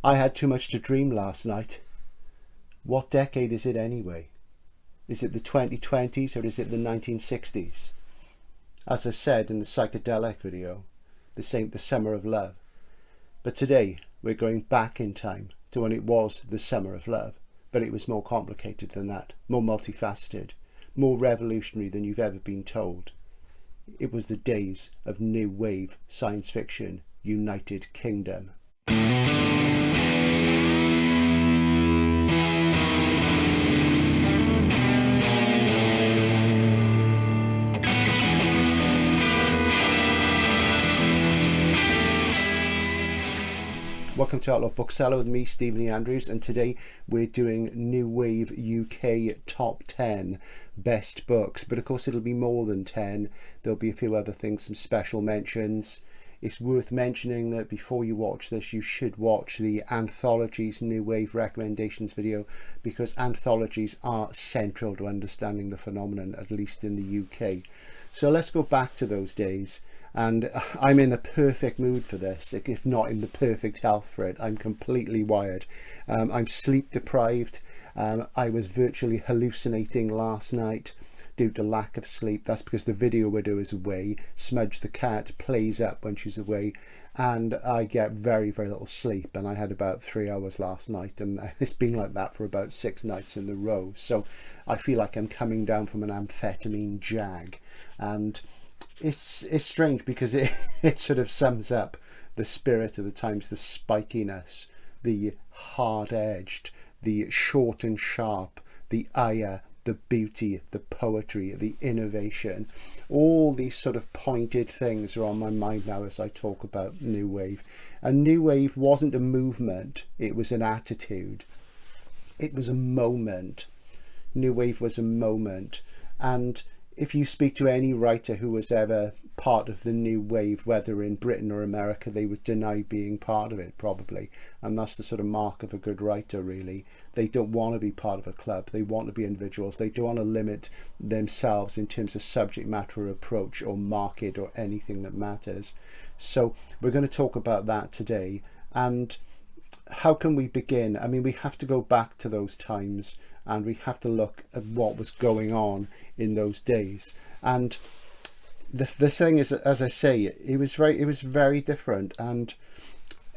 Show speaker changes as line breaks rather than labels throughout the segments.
I had too much to dream last night. What decade is it anyway? Is it the 2020s or is it the 1960s? As I said in the psychedelic video, this ain't the summer of love. But today we're going back in time to when it was the summer of love, but it was more complicated than that, more multifaceted, more revolutionary than you've ever been told. It was the days of new wave science fiction, United Kingdom. Welcome to Outlaw Bookseller with me, Stephen E. Andrews, and today we're doing New Wave UK Top 10 Best Books, but of course it'll be more than 10. There'll be a few other things, some special mentions. It's worth mentioning that before you watch this, you should watch the Anthologies New Wave Recommendations video, because anthologies are central to understanding the phenomenon, at least in the UK. So let's go back to those days. And I'm in the perfect mood for this, if not in the perfect health for it. I'm completely wired. I'm sleep deprived. I was virtually hallucinating last night due to lack of sleep. That's because the video widow is away. Smudge the cat plays up when she's away, and I get very, very little sleep. And I had about 3 hours last night, and it's been like that for about 6 nights in a row. So I feel like I'm coming down from an amphetamine jag. And it's strange because it sort of sums up the spirit of the times, the spikiness, the hard-edged, the short and sharp, the ire, the beauty, the poetry, the innovation. All these sort of pointed things are on my mind now as I talk about New Wave. And New Wave wasn't a movement, it was an attitude. It was a moment. New Wave was a moment. And if you speak to any writer who was ever part of the new wave, whether in Britain or America, they would deny being part of it, probably. And that's the sort of mark of a good writer, really. They don't want to be part of a club. They want to be individuals. They don't want to limit themselves in terms of subject matter or approach or market or anything that matters. So we're going to talk about that today. And how can we begin? I mean, we have to go back to those times, and we have to look at what was going on in those days. And the thing is, as I say, it was very different. And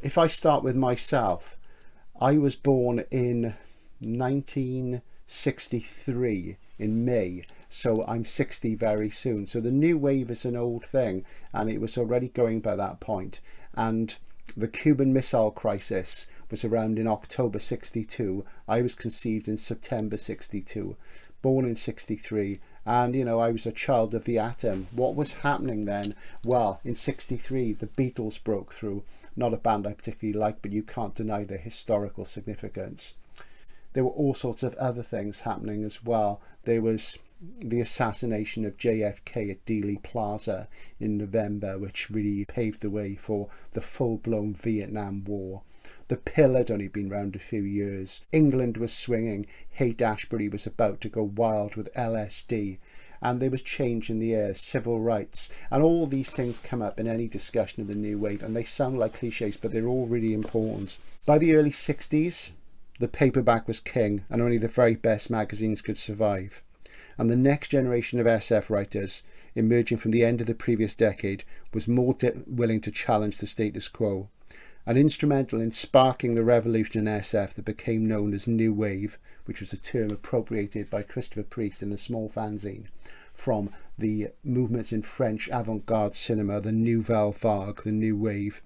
if I start with myself, I was born in 1963 in May, so I'm 60 very soon. So the new wave is an old thing, and it was already going by that point. And the Cuban Missile Crisis was around in October 62. I was conceived in September 62, born in 63, and you know, I was a child of the atom. What was happening then? Well, in 63 the Beatles broke through. Not a band I particularly like, but you can't deny their historical significance. There were all sorts of other things happening as well. There was the assassination of JFK at Dealey Plaza in November, which really paved the way for the full-blown Vietnam War. The pill had only been round a few years. England was swinging. Haight-Ashbury was about to go wild with LSD. And there was change in the air, civil rights. And all these things come up in any discussion of the new wave. And they sound like cliches, but they're all really important. By the early 60s, the paperback was king, and only the very best magazines could survive. And the next generation of SF writers, emerging from the end of the previous decade, was more willing to challenge the status quo. And instrumental in sparking the revolution in SF that became known as New Wave, which was a term appropriated by Christopher Priest in a small fanzine, from the movements in French avant-garde cinema, the Nouvelle Vague, the New Wave.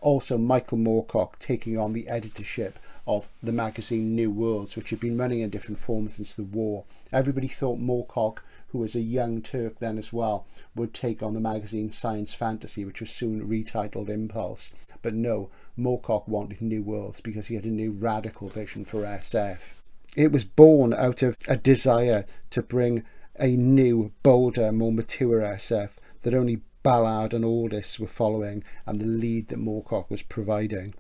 Also Michael Moorcock taking on the editorship of the magazine New Worlds, which had been running in different forms since the war. Everybody thought Moorcock, who was a young Turk then as well, would take on the magazine Science Fantasy, which was soon retitled Impulse. But no, Moorcock wanted New Worlds because he had a new radical vision for SF. It was born out of a desire to bring a new, bolder, more mature SF that only Ballard and Aldous were following, and the lead that Moorcock was providing.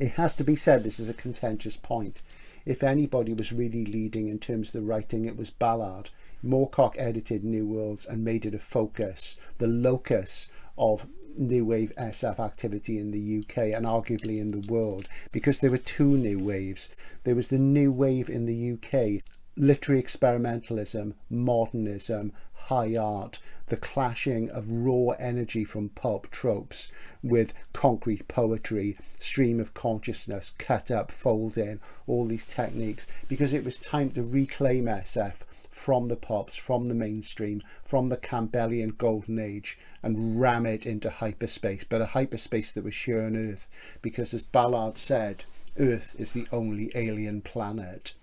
It has to be said, this is a contentious point. If anybody was really leading in terms of the writing, it was Ballard. Moorcock edited New Worlds and made it a focus, the locus of new wave SF activity in the UK and arguably in the world, because there were two new waves. There was the new wave in the UK, literary experimentalism, modernism, high art, the clashing of raw energy from pulp tropes with concrete poetry, stream of consciousness, cut up, fold in, all these techniques, because it was time to reclaim SF from the pulps, from the mainstream, from the Campbellian golden age, and ram it into hyperspace, but a hyperspace that was sheer on Earth, because as Ballard said, Earth is the only alien planet.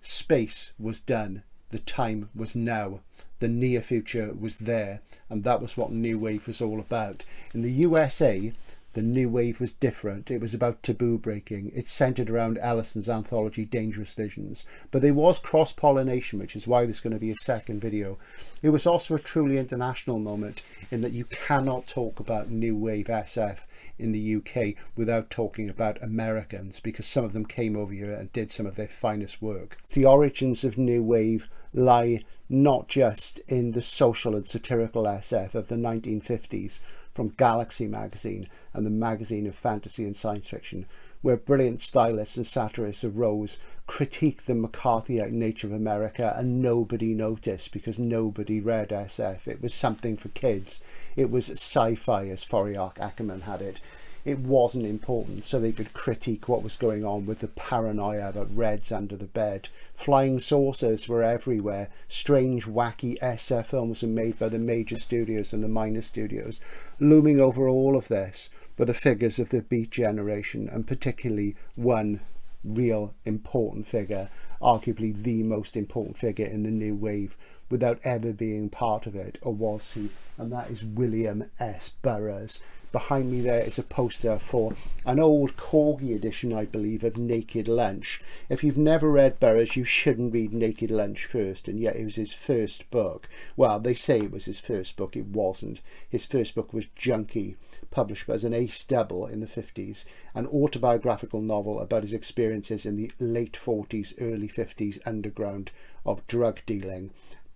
Space was done, the time was now, the near future was there, and that was what New Wave was all about. In the USA, the New Wave was different. It was about taboo breaking. It centred around Ellison's anthology Dangerous Visions. But there was cross-pollination, which is why there's going to be a second video. It was also a truly international moment in that you cannot talk about New Wave SF in the UK without talking about Americans, because some of them came over here and did some of their finest work. The origins of New Wave lie not just in the social and satirical SF of the 1950s, from Galaxy magazine and the magazine of fantasy and science fiction, where brilliant stylists and satirists arose, critiqued the McCarthyite nature of America, and nobody noticed because nobody read SF. It was something for kids. It was sci-fi, as Foriak Ackerman had it. It wasn't important, so they could critique what was going on with the paranoia about Reds under the bed. Flying saucers were everywhere. Strange, wacky SF films were made by the major studios and the minor studios. Looming over all of this were the figures of the Beat generation, and particularly one real important figure, arguably the most important figure in the New Wave, without ever being part of it, or was he? And that is William S. Burroughs. Behind me there is a poster for an old Corgi edition, I believe, of Naked Lunch. If you've never read Burroughs, you shouldn't read Naked Lunch first, and yet it was his first book. Well, they say it was his first book. It wasn't. His first book was Junkie, published as an ace double in the 50s, an autobiographical novel about his experiences in the late 40s, early 50s underground of drug dealing,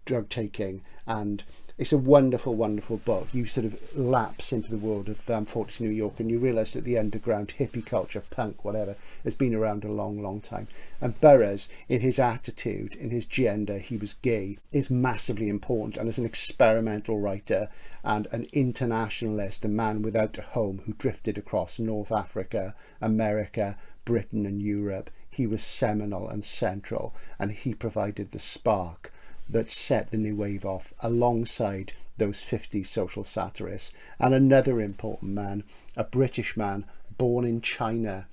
drug taking, and it's a wonderful, wonderful book. You sort of lapse into the world of 40s New York, and you realise that the underground hippie culture, punk, whatever, has been around a long, long time. And Burroughs, in his attitude, in his gender, he was gay, is massively important. And as an experimental writer and an internationalist, a man without a home who drifted across North Africa, America, Britain and Europe, he was seminal and central, and he provided the spark that set the New Wave off alongside those 50 social satirists. And another important man, a British man born in China,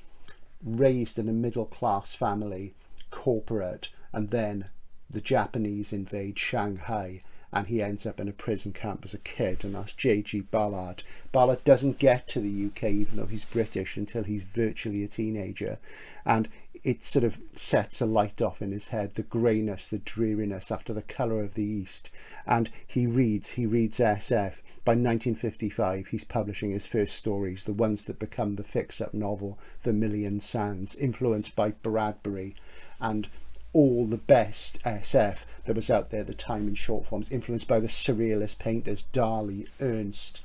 raised in a middle-class family, corporate, and then the Japanese invade Shanghai and he ends up in a prison camp as a kid, and that's J.G. Ballard. Ballard doesn't get to the UK, even though he's British, until he's virtually a teenager, and it sort of sets a light off in his head, the greyness, the dreariness after The Colour of the East, and he reads SF. By 1955 he's publishing his first stories, the ones that become the fix-up novel The Million Sands, influenced by Bradbury and all the best SF that was out there at the time in short forms, influenced by the surrealist painters Dali, Ernst,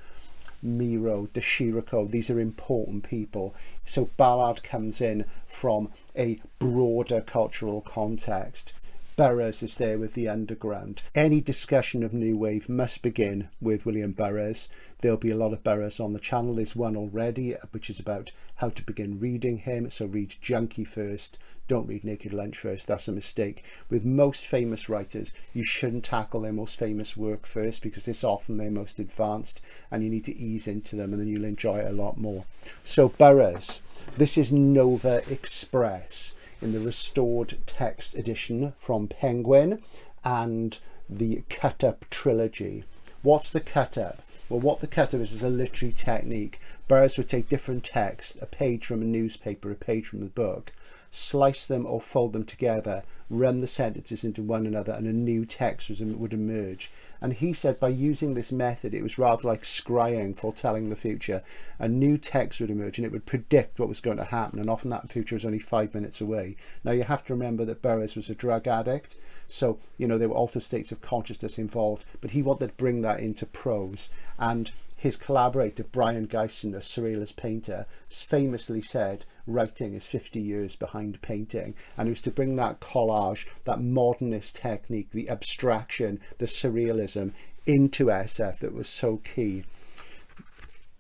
Miro, De Chirico. These are important people. So Ballard comes in from a broader cultural context. Burroughs is there with the underground. Any discussion of New Wave must begin with William Burroughs. There'll be a lot of Burroughs on the channel. There's one already, which is about how to begin reading him. So read Junkie first. Don't read Naked Lunch first. That's a mistake. With most famous writers, you shouldn't tackle their most famous work first, because it's often their most advanced, and you need to ease into them, and then you'll enjoy it a lot more. So Burroughs, this is Nova Express in the restored text edition from Penguin and the cut up trilogy. What's the cut up? Well, what the cut up is a literary technique. Burroughs would take different texts, a page from a newspaper, a page from the book, slice them or fold them together, run the sentences into one another, and a new text would emerge. And he said by using this method, it was rather like scrying, foretelling the future. A new text would emerge and it would predict what was going to happen, and often that future was only 5 minutes away. Now you have to remember that Burroughs was a drug addict, so you know there were altered states of consciousness involved, but he wanted to bring that into prose, and his collaborator Brian Geisen, a surrealist painter, famously said writing is 50 years behind painting, and it was to bring that collage, that modernist technique, the abstraction, the surrealism into SF that was so key.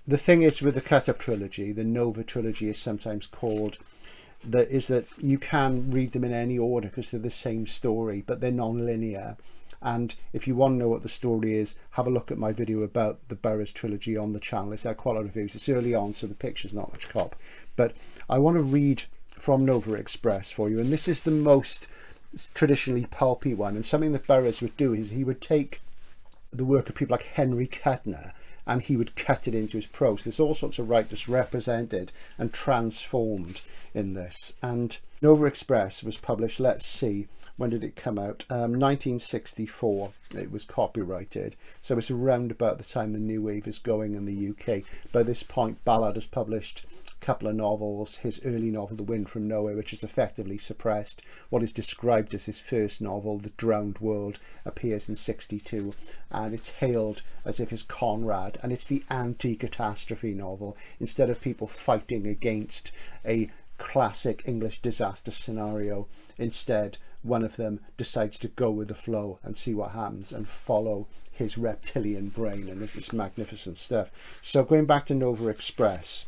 The thing is with the cut-up trilogy, the Nova trilogy is sometimes called, that you can read them in any order because they're the same story, but they're non-linear. And if you want to know what the story is, have a look at my video about the Burroughs trilogy on the channel. It's had quite a lot of views. It's early on, so the picture's not much cop. But I want to read from Nova Express for you, and this is the most traditionally pulpy one. And something that Burroughs would do is he would take the work of people like Henry Kuttner and he would cut it into his prose. There's all sorts of writers represented and transformed in this. And Nova Express was published, let's see, when did it come out? 1964. It was copyrighted. So it's around about the time the New Wave is going in the UK. By this point, Ballard has published a couple of novels. His early novel, The Wind from Nowhere, which is effectively suppressed. What is described as his first novel, The Drowned World, appears in 62. And it's hailed as if it's Conrad. And it's the anti-catastrophe novel. Instead of people fighting against a classic English disaster scenario, instead one of them decides to go with the flow and see what happens and follow his reptilian brain, and this is magnificent stuff. So going back to Nova Express,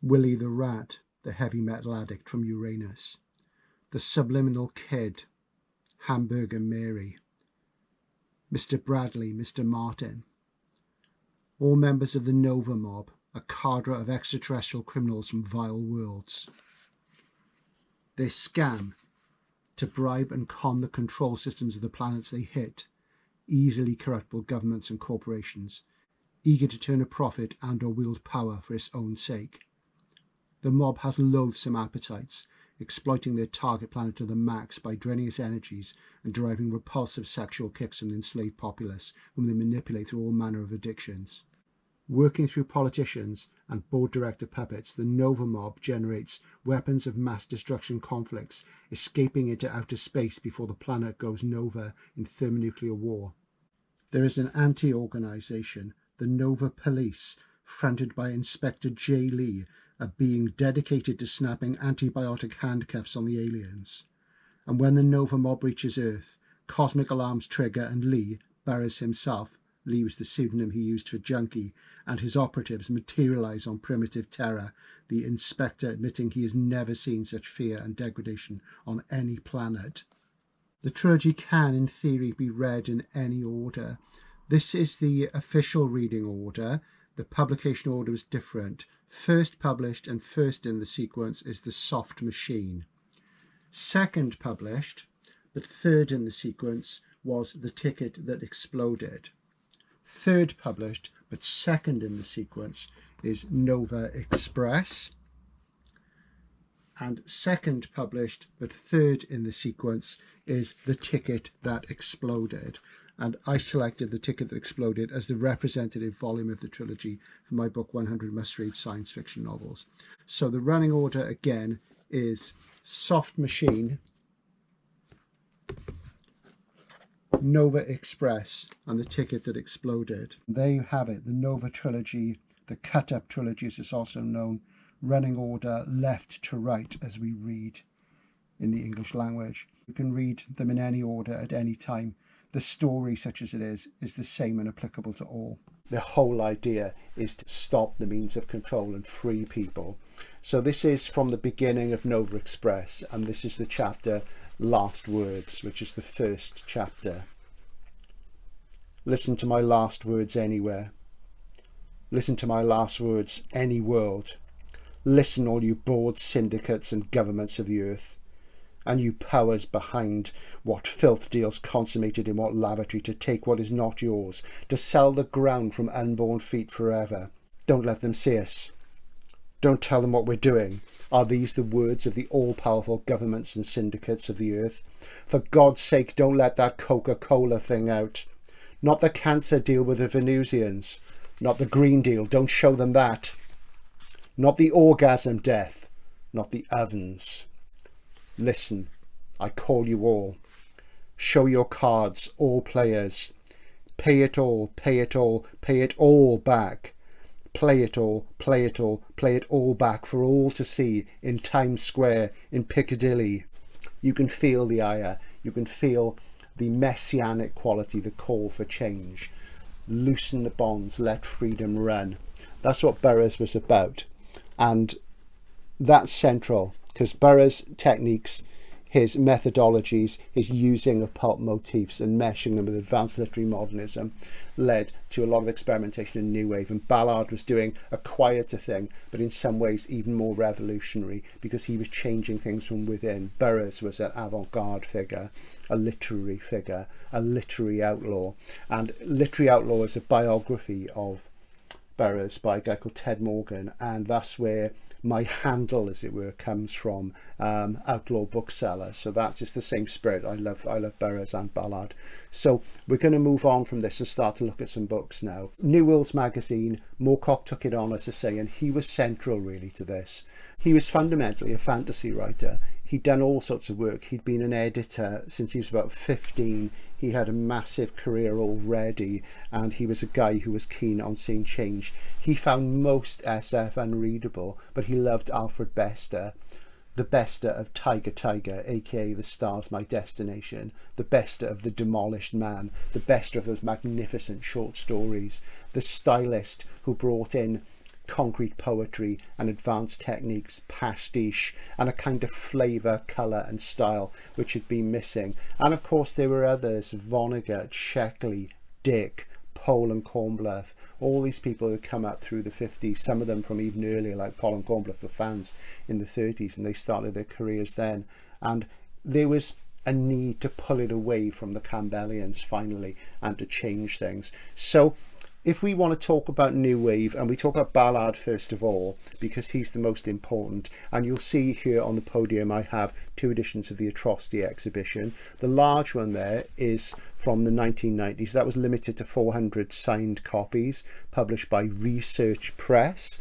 Willie the Rat, the heavy metal addict from Uranus, the subliminal kid, Hamburger Mary, Mr. Bradley, Mr. Martin, all members of the Nova mob, a cadre of extraterrestrial criminals from vile worlds. Their scam to bribe and con the control systems of the planets they hit, easily corruptible governments and corporations, eager to turn a profit and or wield power for its own sake. The mob has loathsome appetites, exploiting their target planet to the max by draining its energies and deriving repulsive sexual kicks from the enslaved populace, whom they manipulate through all manner of addictions. Working through politicians and board director puppets, the Nova mob generates weapons of mass destruction conflicts, escaping into outer space before the planet goes Nova in thermonuclear war. There is an anti-organisation, the Nova Police, fronted by Inspector J. Lee, a being dedicated to snapping antibiotic handcuffs on the aliens. And when the Nova mob reaches Earth, cosmic alarms trigger and Lee, Burroughs himself, Lee was the pseudonym he used for Junkie, and his operatives materialise on Primitive Terror, the inspector admitting he has never seen such fear and degradation on any planet. The trilogy can, in theory, be read in any order. This is the official reading order. The publication order is different. First published and first in the sequence is The Soft Machine. Second published, but third in the sequence, was The Ticket That Exploded. Third published, but second in the sequence, is Nova Express. And second published, but third in the sequence, is The Ticket That Exploded. And I selected The Ticket That Exploded as the representative volume of the trilogy for my book 100 Must-Read Science Fiction Novels. So the running order again is Soft Machine, Nova Express, and The Ticket That Exploded. There you have it, the Nova trilogy, the cut-up trilogy as it's also known, running order left to right as we read in the English language. You can read them in any order at any time. The story, such as it is the same and applicable to all. The whole idea is to stop the means of control and free people. So this is from the beginning of Nova Express, and this is the chapter Last Words, which is the first chapter. Listen to my last words anywhere. Listen to my last words any world. Listen, all you boards, syndicates and governments of the earth, and you powers behind what filth deals consummated in what lavatory to take what is not yours, to sell the ground from unborn feet forever. Don't let them see us. Don't tell them what we're doing. Are these the words of the all-powerful governments and syndicates of the earth? For God's sake, don't let that Coca-Cola thing out. Not the cancer deal with the Venusians. Not the Green Deal. Don't show them that. Not the orgasm death. Not the ovens. Listen, I call you all. Show your cards, all players. Pay it all, pay it all, pay it all back. Play it all, play it all, play it all back for all to see in Times Square, in Piccadilly. You can feel the ire, you can feel the messianic quality, the call for change. Loosen the bonds, let freedom run. That's what Burroughs was about. And that's central, because Burroughs' techniques, his methodologies, his using of pulp motifs and meshing them with advanced literary modernism led to a lot of experimentation in New Wave. And Ballard was doing a quieter thing, but in some ways even more revolutionary, because he was changing things from within. Burroughs was an avant-garde figure, a literary figure, a literary outlaw. And Literary Outlaw is a biography of Burroughs by a guy called Ted Morgan, and that's where my handle, as it were, comes from, outlaw bookseller. So that is the same spirit. I love Burroughs and Ballard. So we're going to move on from this and start to look at some books now. New Worlds magazine, Moorcock took it on, as I say, and he was central really to this. He was fundamentally a fantasy writer. He'd done all sorts of work. He'd been an editor since he was about 15. He had a massive career already, and he was a guy who was keen on seeing change. He found most SF unreadable, but he loved Alfred Bester, the Bester of Tiger Tiger, aka The Star's My Destination, the Bester of The Demolished Man, the Bester of those magnificent short stories, the stylist who brought in concrete poetry and advanced techniques, pastiche, and a kind of flavour, colour and style which had been missing. And of course there were others, Vonnegut, Sheckley, Dick, Pohl and Kornbluth, all these people who had come up through the 50s, some of them from even earlier, like Pohl and Kornbluth were fans in the 30s, and they started their careers then. And there was a need to pull it away from the Campbellians finally and to change things. So if we want to talk about New Wave, and we talk about Ballard first of all, because he's the most important, and you'll see here on the podium I have 2 editions of the Atrocity exhibition. The large one there is from the 1990s. That was limited to 400 signed copies, published by Research Press.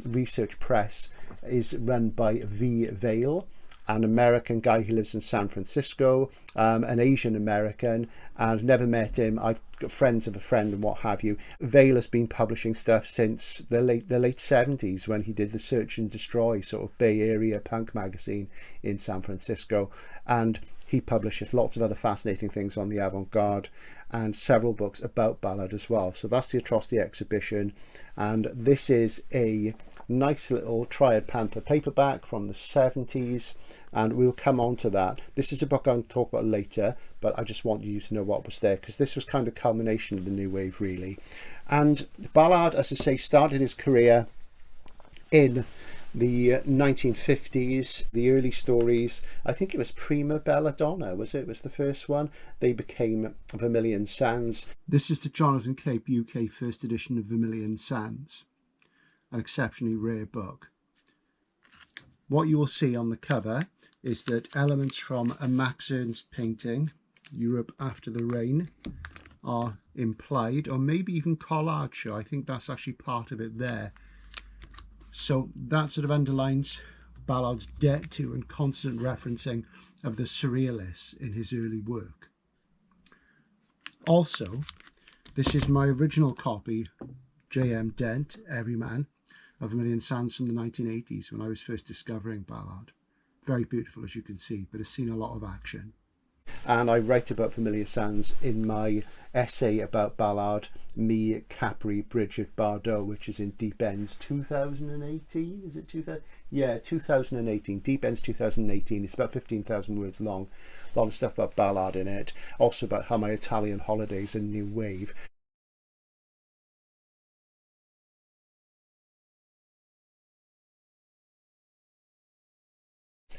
Research Press is run by V. Vale, an American guy who lives in San Francisco, an Asian American, and never met him. I've got friends of a friend and what have you. Vale has been publishing stuff since the late 70s, when he did the Search and Destroy sort of Bay Area punk magazine in San Francisco, and he publishes lots of other fascinating things on the avant-garde and several books about Ballard as well. So that's the Atrocity exhibition, and this is a nice little Triad Panther paperback from the 70s, and we'll come on to that. This is a book I'm going to talk about later, but I just want you to know what was there, because this was kind of culmination of the New Wave really. And Ballard, as I say, started his career in the 1950s, the early stories. I think it was Prima Belladonna, was the first one. They became Vermilion Sands. This is the Jonathan Cape UK first edition of Vermilion Sands, an exceptionally rare book. What you will see on the cover is that elements from a Max Ernst painting, Europe After the Rain, are implied, or maybe even collage. I think that's actually part of it there. So that sort of underlines Ballard's debt to and constant referencing of the surrealists in his early work. Also, this is my original copy, J.M. Dent, Everyman, of Vermilion Sands from the 1980s, when I was first discovering Ballard. Very beautiful, as you can see, but has seen a lot of action. And I write about Vermilion Sands in my essay about Ballard, Me, Capri, Bridget Bardot, which is in Deep Ends 2018. Is it 2000? Yeah, 2018. Deep Ends 2018. It's about 15,000 words long. A lot of stuff about Ballard in it. Also about How My Italian Holidays and New Wave.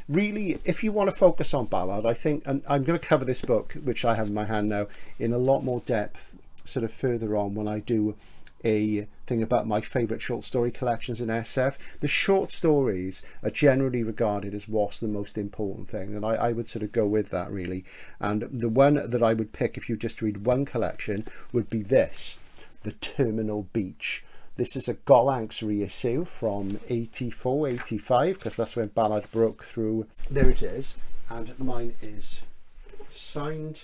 Really, if you want to focus on Ballard, I think, and I'm going to cover this book, which I have in my hand now, in a lot more depth sort of further on when I do a thing about my favourite short story collections in SF. The short stories are generally regarded as what's the most important thing, and I would sort of go with that really. And the one that I would pick if you just read one collection would be this, The Terminal Beach. This is a Gollancz reissue from 84, 85, because that's when Ballard broke through. There it is, and mine is signed.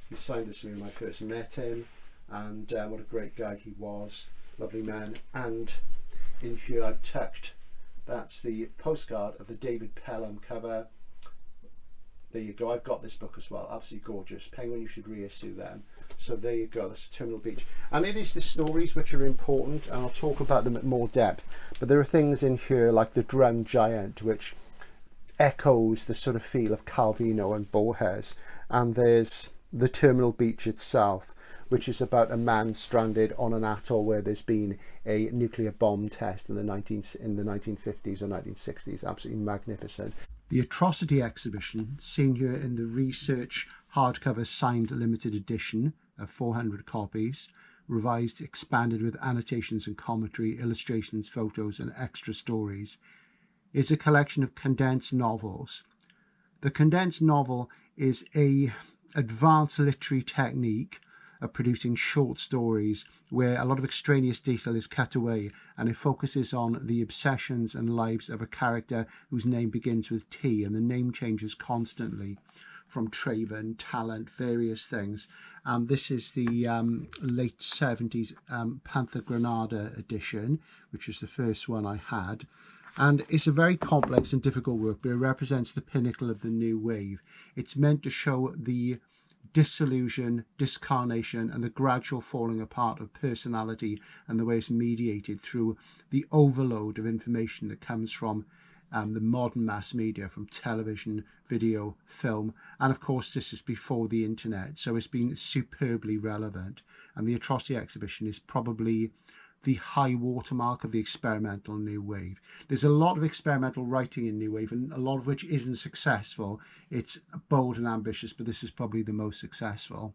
He signed this when I first met him, and what a great guy he was, lovely man. And in here I've tucked, that's the postcard of the David Pelham cover. There you go, I've got this book as well, absolutely gorgeous. Penguin, you should reissue them. So there you go, that's Terminal Beach. And it is the stories which are important, and I'll talk about them at more depth. But there are things in here like the Drowned Giant, which echoes the sort of feel of Calvino and Borges. And there's the Terminal Beach itself, which is about a man stranded on an atoll where there's been a nuclear bomb test in the 1950s or 1960s. Absolutely magnificent. The Atrocity exhibition, seen here in the research hardcover signed limited edition of 400 copies, revised, expanded with annotations and commentary, illustrations, photos and extra stories, is a collection of condensed novels. The condensed novel is a advanced literary technique of producing short stories where a lot of extraneous detail is cut away, and it focuses on the obsessions and lives of a character whose name begins with T, and the name changes constantly from Traven, Talent, various things. This is the late 70s Panther Granada edition, which was the first one I had. And it's a very complex and difficult work, but it represents the pinnacle of the new wave. It's meant to show the disillusion, discarnation and the gradual falling apart of personality and the way it's mediated through the overload of information that comes from the modern mass media, from television, video, film, and of course this is before the internet, so it's been superbly relevant. And the Atrocity exhibition is probably the high watermark of the experimental new wave. There's a lot of experimental writing in new wave, and a lot of which isn't successful. It's bold and ambitious, but this is probably the most successful.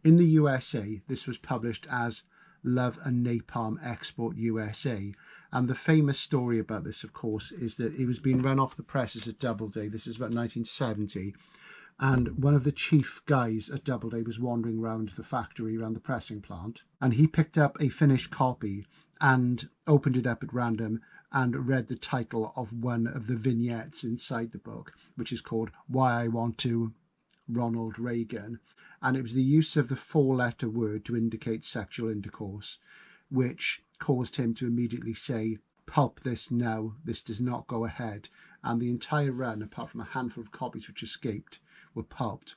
In the USA, this was published as Love and Napalm Export USA, and the famous story about this, of course, is that it was being run off the presses at Doubleday. This is about 1970. And one of the chief guys at Doubleday was wandering around the factory, around the pressing plant, and he picked up a finished copy and opened it up at random and read the title of one of the vignettes inside the book, which is called Why I Want to Ronald Reagan. And it was the use of the four-letter word to indicate sexual intercourse, which caused him to immediately say, "Pulp this now, this does not go ahead." And the entire run, apart from a handful of copies which escaped, were pulped.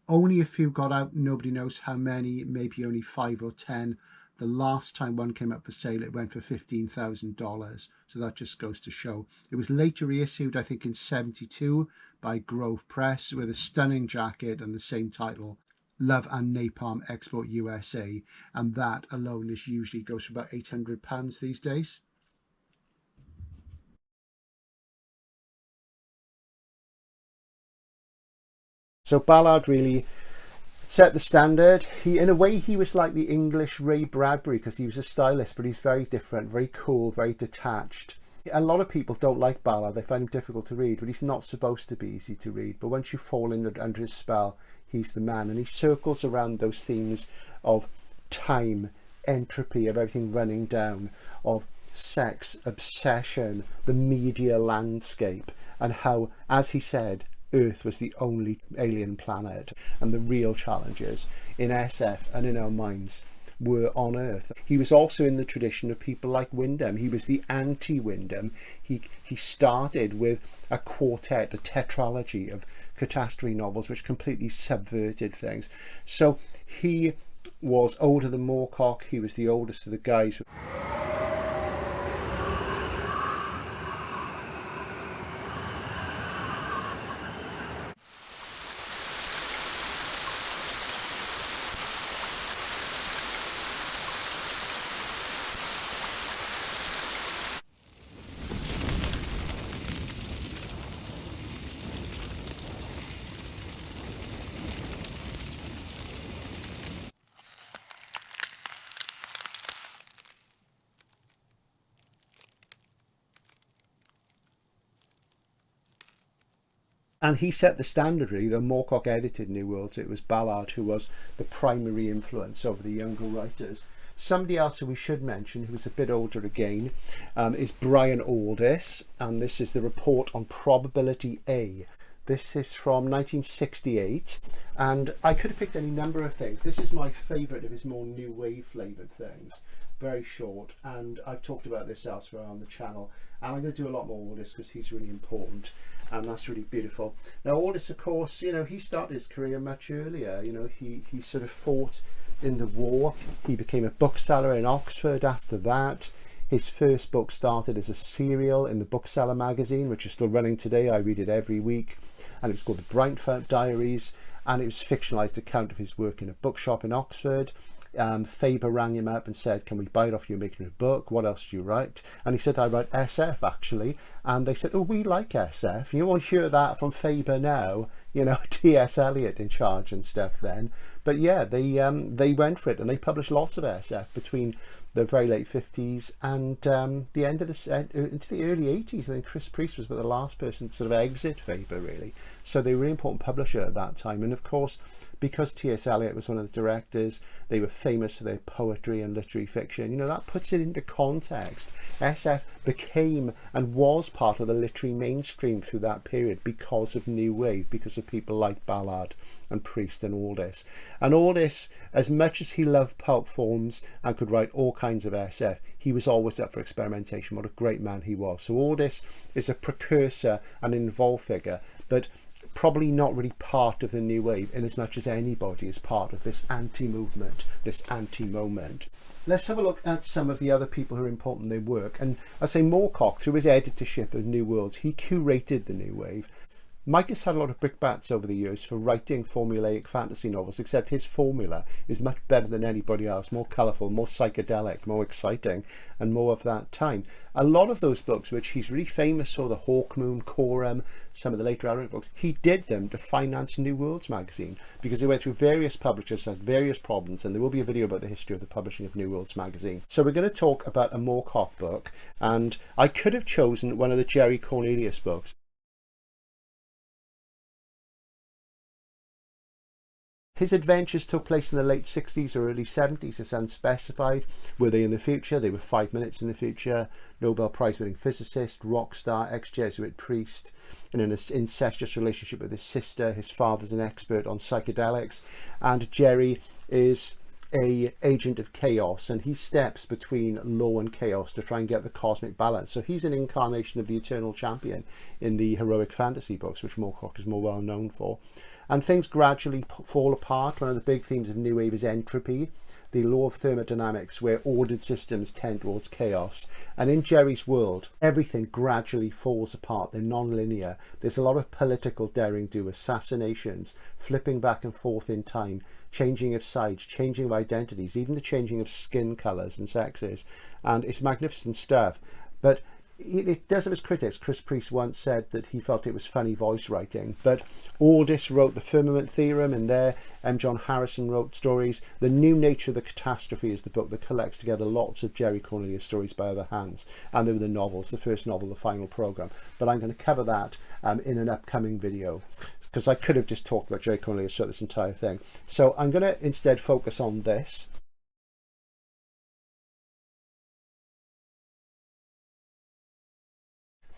Only a few got out, nobody knows how many, maybe only 5 or 10. The last time one came up for sale, it went for $15,000, so that just goes to show. It was later reissued, I think in 72 by Grove Press, with a stunning jacket and the same title, Love and Napalm Export USA, and that alone is usually goes for about £800 these days. So Ballard really set the standard. In a way, he was like the English Ray Bradbury, because he was a stylist, but he's very different, very cool, very detached. A lot of people don't like Ballard. They find him difficult to read, but he's not supposed to be easy to read. But once you fall under his spell, he's the man. And he circles around those themes of time, entropy, of everything running down, of sex, obsession, the media landscape, and how, as he said, Earth was the only alien planet, and the real challenges in SF and in our minds were on Earth. He was also in the tradition of people like Wyndham. He was the anti-Wyndham. He started with a quartet, a tetralogy of catastrophe novels which completely subverted things. So he was older than Moorcock. He was the oldest of the guys. And he set the standard, really. Though Moorcock edited New Worlds, it was Ballard who was the primary influence over the younger writers. Somebody else who we should mention, who is a bit older again, is Brian Aldiss, and this is the report on Probability A. This is from 1968, and I could have picked any number of things. This is my favourite of his more new wave flavoured things. Very short, and I've talked about this elsewhere on the channel, and I'm going to do a lot more with this because he's really important, and that's really beautiful. Now Aldous, of course, you know, he started his career much earlier. You know, he sort of fought in the war. He became a bookseller in Oxford after that. His first book started as a serial in the Bookseller magazine, which is still running today. I read it every week, and it was called the Bright Diaries, and it was a fictionalised account of his work in a bookshop in Oxford. Faber rang him up and said, can we buy it off you, making a book? What else do you write? And he said, I write SF actually. And they said, oh, we like SF. You won't hear that from Faber now, you know, T.S. Eliot in charge and stuff then. But yeah, they went for it, and they published lots of SF between the very late 50s and the end of into the early 80s. I think Chris Priest was about the last person to sort of exit Faber, really. So they were a really important publisher at that time. And of course, because T.S. Eliot was one of the directors, they were famous for their poetry and literary fiction. You know, that puts it into context. SF became and was part of the literary mainstream through that period because of New Wave, because of people like Ballard and Priest and Aldous. And Aldous, as much as he loved pulp forms and could write all kinds of SF, he was always up for experimentation. What a great man he was. So Aldous is a precursor and involved figure, but probably not really part of the New Wave in as much as anybody is part of this anti-movement, this anti-moment. Let's have a look at some of the other people who are important in their work. And I say Moorcock, through his editorship of New Worlds, he curated the New Wave. Mike has had a lot of brickbats over the years for writing formulaic fantasy novels, except his formula is much better than anybody else, more colourful, more psychedelic, more exciting, and more of that time. A lot of those books, which he's really famous for, the Hawkmoon, Coram, some of the later Arabic books, he did them to finance New Worlds magazine, because they went through various publishers, has various problems, and there will be a video about the history of the publishing of New Worlds magazine. So we're going to talk about a Moorcock book, and I could have chosen one of the Jerry Cornelius books. His adventures took place in the late 60s or early 70s. It's unspecified. Were they in the future? They were 5 minutes in the future. Nobel Prize winning physicist, rock star, ex-Jesuit priest, in an incestuous relationship with his sister. His father's an expert on psychedelics, and Jerry is an agent of chaos, and he steps between law and chaos to try and get the cosmic balance. So he's an incarnation of the eternal champion in the heroic fantasy books, which Moorcock is more well known for. And things gradually fall apart. One of the big themes of New Wave is entropy, the law of thermodynamics, where ordered systems tend towards chaos. And in Jerry's world, everything gradually falls apart. They're non-linear. There's a lot of political daring-do, assassinations, flipping back and forth in time, changing of sides, changing of identities, even the changing of skin colours and sexes. And it's magnificent stuff. But it does have its critics. Chris Priest once said that he felt it was funny voice writing, but Aldous wrote the Firmament Theorem in there. John Harrison wrote stories. The New Nature of the Catastrophe is the book that collects together lots of Jerry Cornelius stories by other hands, and there were the novels, the first novel, The Final Program. But I'm going to cover that in an upcoming video, because I could have just talked about Jerry Cornelius throughout this entire thing. So I'm going to instead focus on this.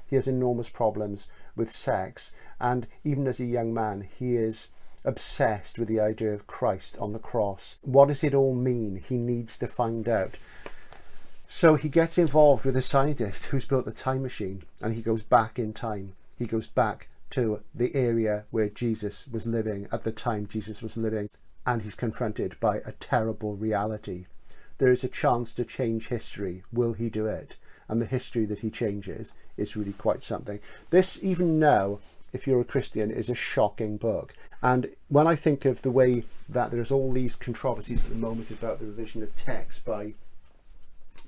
He has enormous problems with sex, and even as a young man, he is obsessed with the idea of Christ on the cross. What does it all mean? He needs to find out. So he gets involved with a scientist who's built a time machine, and he goes back in time. He goes back to the area where Jesus was living at the time Jesus was living, and he's confronted by a terrible reality. There is a chance to change history. Will he do it? And the history that he changes is really quite something. This, even now, if you're a Christian, is a shocking book. And when I think of the way that there's all these controversies at the moment about the revision of text by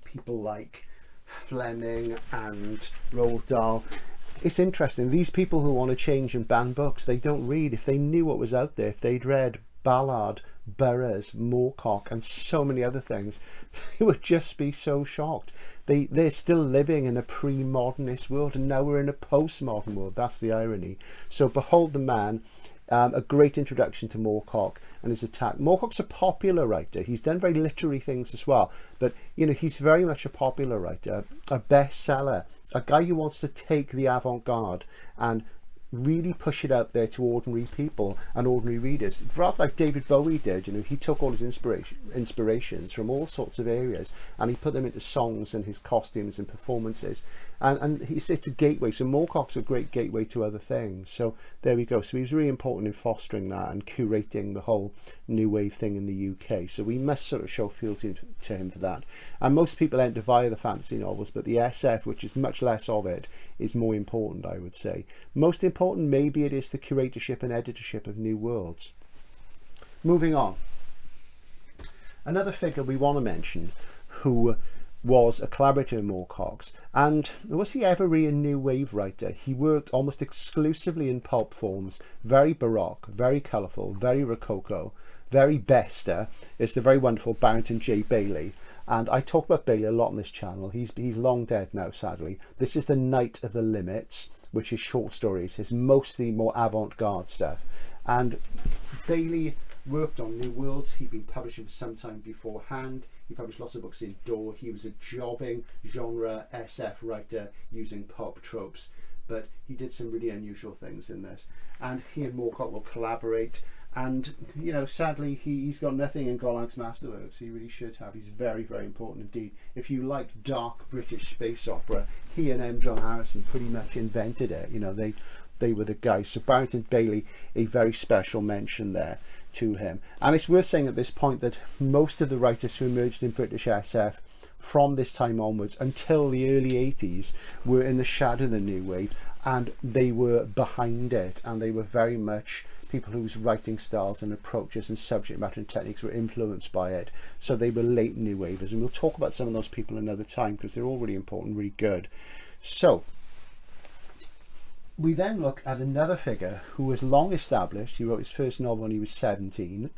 people like Fleming and Roald Dahl, it's interesting. These people who want to change and ban books, they don't read. If they knew what was out there, if they'd read Ballard, Burroughs, Moorcock, and so many other things, they would just be so shocked. They're still living in a pre-modernist world, and now we're in a post-modern world. That's the irony. So behold the man, a great introduction to Moorcock and his attack. Moorcock's a popular writer. He's done very literary things as well, but you know, he's very much a popular writer, a bestseller, a guy who wants to take the avant-garde and really push it out there to ordinary people and ordinary readers, rather like David Bowie did. He took all his inspirations from all sorts of areas and he put them into songs and his costumes and performances, and it's a gateway. So Moorcock's a great gateway to other things. So there we go. So he was really important in fostering that and curating the whole new wave thing in the UK. So we must sort of show fealty to him for that. And most people enter via the fantasy novels, but the SF, which is much less of it, is more important, I would say. Most important, maybe it is the curatorship and editorship of New Worlds. Moving on. Another figure we want to mention who was a collaborator of Moorcock's, and was he ever really a new wave writer? He worked almost exclusively in pulp forms, very baroque, very colourful, very rococo, very bester, is the very wonderful Barrington J. Bailey. And I talk about Bailey a lot on this channel. He's long dead now, sadly. This is the Night of the Limits, which is short stories. It's mostly more avant-garde stuff. And Bailey worked on New Worlds. He'd been publishing for some time beforehand. He published lots of books in Door. He was a jobbing genre SF writer using pulp tropes, but he did some really unusual things in this. And he and Moorcock will collaborate. And, sadly, he's got nothing in Gollanc's masterworks. He really should have. He's very, very important indeed. If you like dark British space opera, he and M. John Harrison pretty much invented it. They were the guys. So Barrington Bailey, a very special mention there to him. And it's worth saying at this point that most of the writers who emerged in British SF from this time onwards until the early 80s were in the shadow of the new wave, and they were behind it, and they were very much people whose writing styles and approaches and subject matter and techniques were influenced by it. So they were late new wavers, and we'll talk about some of those people another time because they're all really important, really good. So we then look at another figure who was long established. He wrote his first novel when he was 17,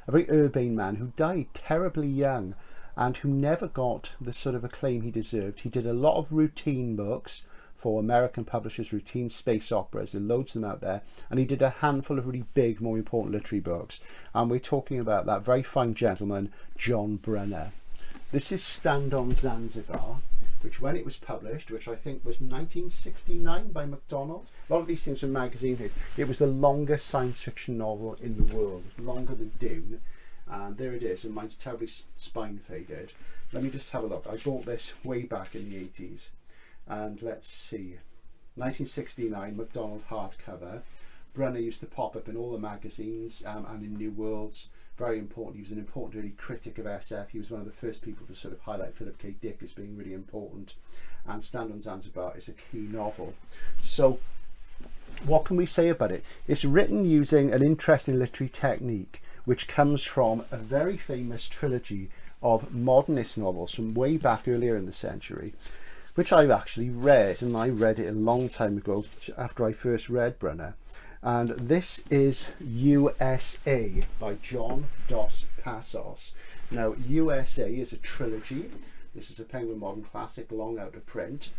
a very urbane man who died terribly young and who never got the sort of acclaim he deserved. He did a lot of routine books for American publishers, routine space operas. There are loads of them out there, and he did a handful of really big, more important literary books, and we're talking about that very fine gentleman, John Brunner. This is Stand on Zanzibar, which when it was published, which I think was 1969 by MacDonald, a lot of these things from magazine hits, it was the longest science fiction novel in the world. It was longer than Dune, and there it is, and mine's terribly spine faded. Let me just have a look. I bought this way back in the 80s. And let's see, 1969, MacDonald hardcover. Brunner used to pop up in all the magazines and in New Worlds. Very important. He was an important early critic of SF. He was one of the first people to sort of highlight Philip K. Dick as being really important. And Stand on Zanzibar is a key novel. So what can we say about it? It's written using an interesting literary technique which comes from a very famous trilogy of modernist novels from way back earlier in the century, which I've actually read, and I read it a long time ago after I first read Brunner. And this is USA by John Dos Passos. Now, USA is a trilogy. This is a Penguin Modern Classic, long out of print.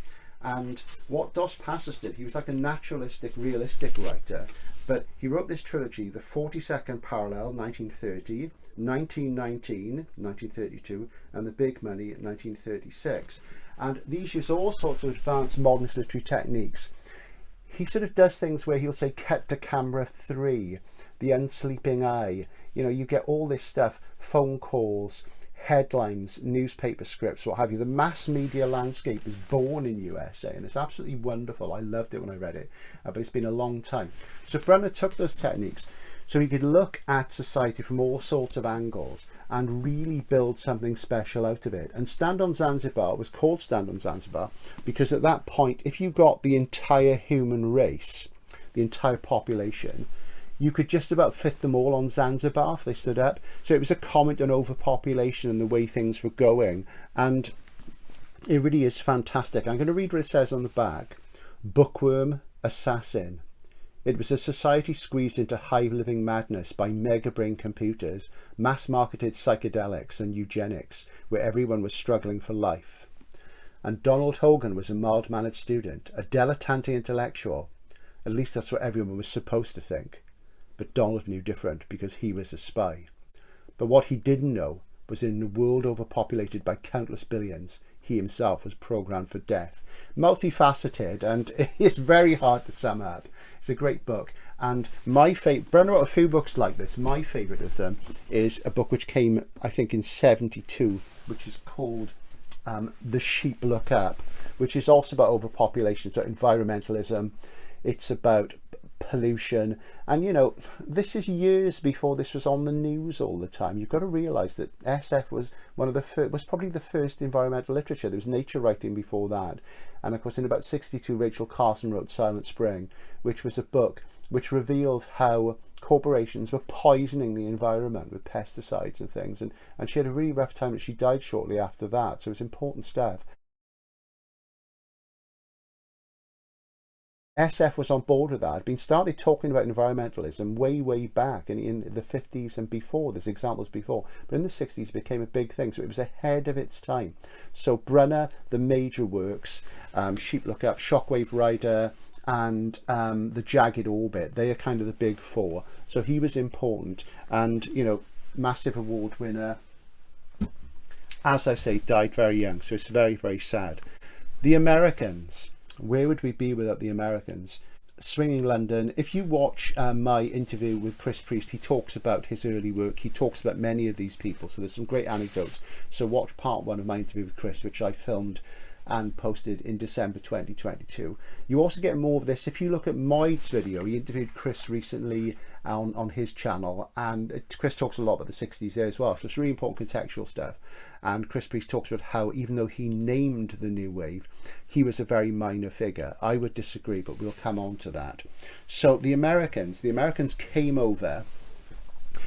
And what Dos Passos did, he was like a naturalistic, realistic writer, but he wrote this trilogy, The 42nd Parallel, 1930, 1919, 1932, and The Big Money, 1936. And these use all sorts of advanced modernist literary techniques. He sort of does things where he'll say cut to camera 3, the unsleeping eye. You get all this stuff, phone calls, headlines, newspaper scripts, what have you. The mass media landscape is born in USA, and it's absolutely wonderful. I loved it when I read it, but it's been a long time. So Brunner took those techniques so he could look at society from all sorts of angles and really build something special out of it. And Stand on Zanzibar was called Stand on Zanzibar because at that point, if you got the entire human race, the entire population, you could just about fit them all on Zanzibar if they stood up. So it was a comment on overpopulation and the way things were going. And it really is fantastic. I'm going to read what it says on the back. Bookworm assassin. It was a society squeezed into hive-living madness by mega-brain computers, mass-marketed psychedelics and eugenics, where everyone was struggling for life. And Donald Hogan was a mild-mannered student, a dilettante intellectual. At least that's what everyone was supposed to think. But Donald knew different because he was a spy. But what he didn't know was in a world overpopulated by countless billions, he himself was programmed for death. Multifaceted, and it's very hard to sum up. It's a great book. And my favourite, Brenner wrote a few books like this. My favourite of them is a book which came, I think, in 72, which is called The Sheep Look Up, which is also about overpopulation, so environmentalism. It's about pollution, and you know, this is years before this was on the news all the time. You've got to realise that SF was one of the was probably the first environmental literature. There was nature writing before that, and of course in about 62 Rachel Carson wrote Silent Spring, which was a book which revealed how corporations were poisoning the environment with pesticides and things, and she had a really rough time, and she died shortly after that. So it's important stuff. SF was on board with that. Had been started talking about environmentalism way back in the 50s and before. There's examples before, but in the 60s it became a big thing, so it was ahead of its time. So Brunner, the major works, Sheep Look Up, Shockwave Rider, and The Jagged Orbit, they are kind of the big four. So he was important, and you know, massive award winner. As I say, died very young, so it's very sad. The Americans. Where would we be without the Americans? Swinging London. If you watch my interview with Chris Priest, he talks about his early work. He talks about many of these people. So there's some great anecdotes. So watch part 1 of my interview with Chris, which I filmed and posted in December 2022. You also get more of this if you look at Moyd's video. He interviewed Chris recently on his channel, and Chris talks a lot about the 60s there as well, so it's really important contextual stuff. And Chris Priest talks about how even though he named the new wave, he was a very minor figure. I would disagree, but we'll come on to that. So the Americans came over,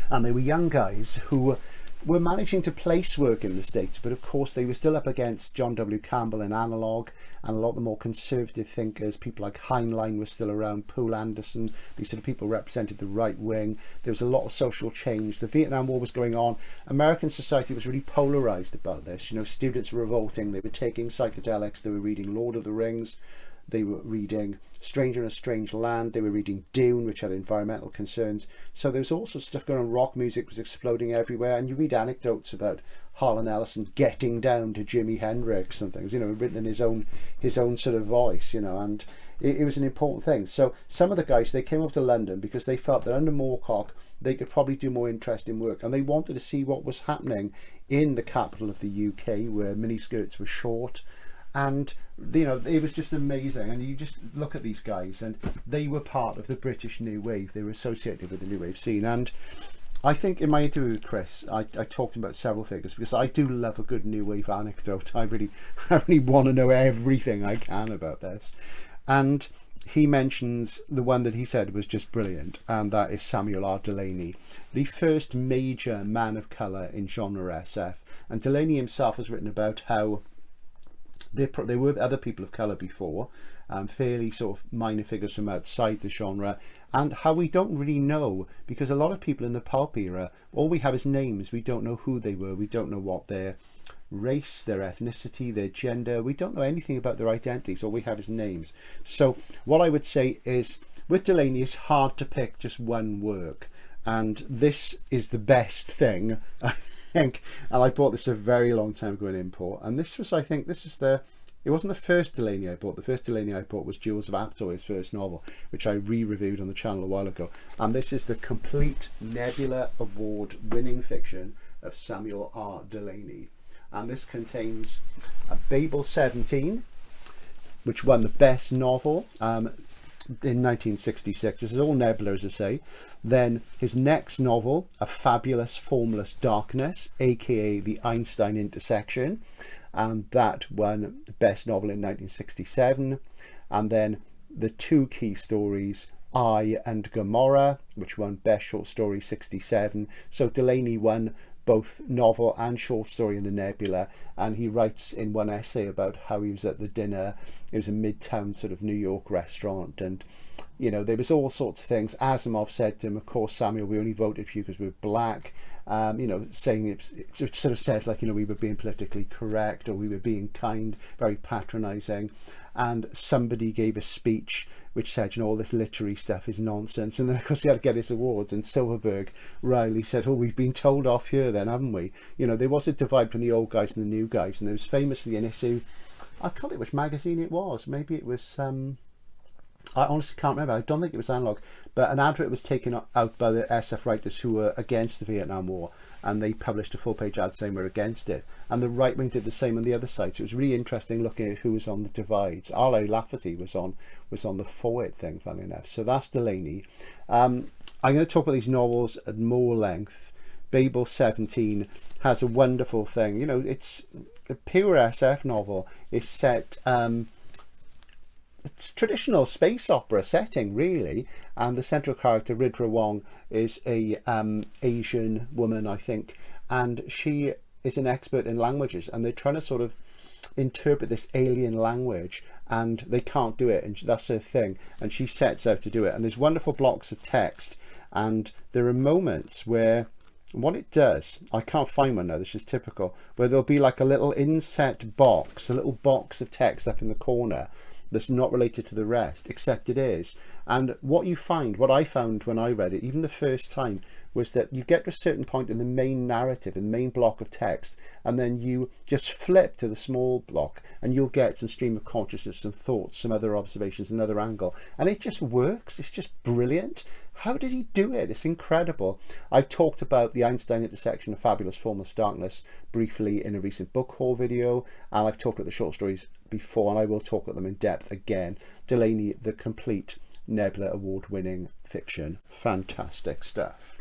and they were young guys who were managing to place work in the States, but of course they were still up against John W. Campbell and Analog, and a lot of the more conservative thinkers. People like Heinlein were still around, Poole Anderson. These sort of people represented the right wing. There was a lot of social change. The Vietnam War was going on. American society was really polarized about this. You know, students were revolting. They were taking psychedelics. They were reading Lord of the Rings. They were reading Stranger in a Strange Land. They were reading Dune, which had environmental concerns. So there was all sorts of stuff going on. Rock music was exploding everywhere. And you read anecdotes about Harlan Ellison getting down to Jimi Hendrix and things, you know, written in his own sort of voice, you know, and it was an important thing. So some of the guys, they came over to London because they felt that under Moorcock, they could probably do more interesting work. And they wanted to see what was happening in the capital of the UK, where miniskirts were short. And you know, it was just amazing. And you just look at these guys, and they were part of the British New Wave. They were associated with the New Wave scene. And I think in my interview with Chris, I talked about several figures, because I do love a good New Wave anecdote. I really want to know everything I can about this. And he mentions the one that he said was just brilliant, and that is Samuel R. Delany, the first major man of colour in genre SF. And Delany himself has written about how there were other people of colour before, fairly sort of minor figures from outside the genre, and how we don't really know, because a lot of people in the pulp era, all we have is names. We don't know who they were. We don't know what their race, their ethnicity, their gender. We don't know anything about their identities. All we have is names. So what I would say is, with Delany, it's hard to pick just one work, and this is the best thing, I think. And I bought this a very long time ago in import, and this was, I think, it wasn't the first Delany I bought. The first Delany I bought was Jewels of Apatow, his first novel, which I re-reviewed on the channel a while ago. And this is the complete Nebula Award-winning fiction of Samuel R. Delany. And this contains Babel 17, which won the best novel in 1966. This is all Nebula, as I say. Then his next novel, A Fabulous Formless Darkness, aka The Einstein Intersection, and that won best novel in 1967. And then the two key stories, I and Gomorrah, which won best short story 67. So Delany won both novel and short story in the Nebula, and he writes in one essay about how he was at the dinner. It was a midtown sort of New York restaurant, and you know, there was all sorts of things. Asimov said to him, of course, Samuel, we only voted for you because we're black. You know, saying it sort of says, like, you know, we were being politically correct, or we were being kind, very patronizing. and somebody gave a speech which said, you know, all this literary stuff is nonsense. And then, of course, he had to get his awards. And Silverberg Riley said, oh, we've been told off here then, haven't we? You know, there was a divide between the old guys and the new guys. And there was famously an issue, I can't think which magazine it was. Maybe it was, I honestly can't remember. I don't think it was Analog. But an advert was taken out by the SF writers who were against the Vietnam War. And they published a full-page ad saying we're against it. And the right wing did the same on the other side. So it was really interesting looking at who was on the divides. R.A. Lafferty was on the for it thing, funnily enough. So that's Delaney. I'm going to talk about these novels at more length. Babel 17 has a wonderful thing. You know, it's a pure SF novel. It's set... it's traditional space opera setting, really, and the central character Ridra Wong is a Asian woman, I think, and she is an expert in languages, and they're trying to sort of interpret this alien language, and they can't do it, and that's her thing, and she sets out to do it. And there's wonderful blocks of text, and there are moments where what it does, I can't find one now, this is typical, where there'll be like a little inset box, a little box of text up in the corner that's not related to the rest, except it is. And what you find, what I found when I read it, even the first time, was that you get to a certain point in the main narrative, in the main block of text, and then you just flip to the small block and you'll get some stream of consciousness, some thoughts, some other observations, another angle. And it just works. It's just brilliant. How did he do it? It's incredible. I've talked about the Einstein intersection of fabulous formless darkness briefly in a recent book haul video, and I've talked about the short stories before, and I will talk about them in depth again. Delaney, the complete Nebula award-winning fiction. Fantastic stuff.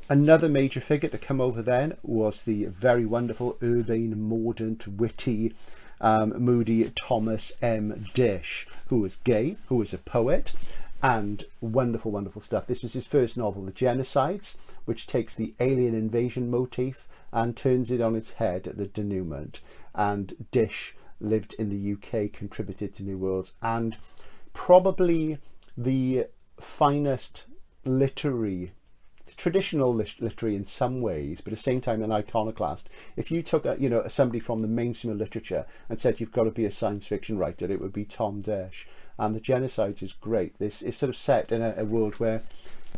Another major figure to come over then was the very wonderful, urbane, mordant, witty, moody Thomas M. Dish, who was gay, who was a poet, and wonderful, wonderful stuff. This is his first novel, The Genocides, which takes the alien invasion motif and turns it on its head at the denouement. And Dish lived in the UK, contributed to New Worlds, and probably the finest literary, traditional literary in some ways, but at the same time an iconoclast. If you took somebody from the mainstream of literature and said you've got to be a science fiction writer, it would be Tom Dish. And The Genocides is great. This is sort of set in a world where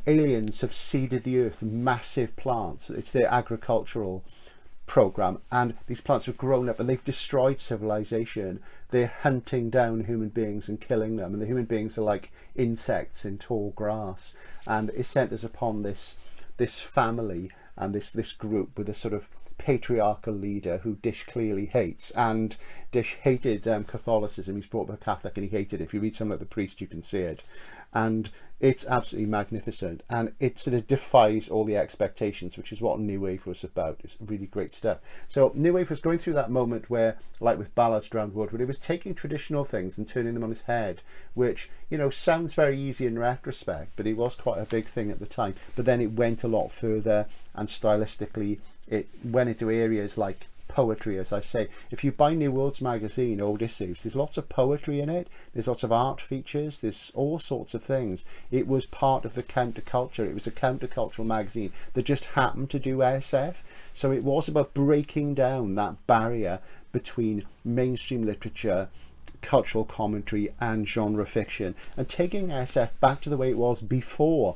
aliens have seeded the earth, massive plants. It's their agricultural program, and these plants have grown up and they've destroyed civilization. They're hunting down human beings and killing them, and the human beings are like insects in tall grass. And it centers upon this family and this group with a sort of patriarchal leader who Dish clearly hates. And Dish hated Catholicism. He's brought up a Catholic and he hated it. If you read something like The Priest, you can see it. And it's absolutely magnificent, and it sort of defies all the expectations, which is what New Wave was about. It's really great stuff. So New Wave was going through that moment where, like with Ballard's Drowned Wood, where it was taking traditional things and turning them on its head, which, you know, sounds very easy in retrospect, but it was quite a big thing at the time. But then it went a lot further, and stylistically it went into areas like poetry. As I say, if you buy New Worlds magazine, old issues, there's lots of poetry in it, there's lots of art features, there's all sorts of things. It was part of the counterculture. It was a countercultural magazine that just happened to do SF. So it was about breaking down that barrier between mainstream literature, cultural commentary and genre fiction, and taking SF back to the way it was before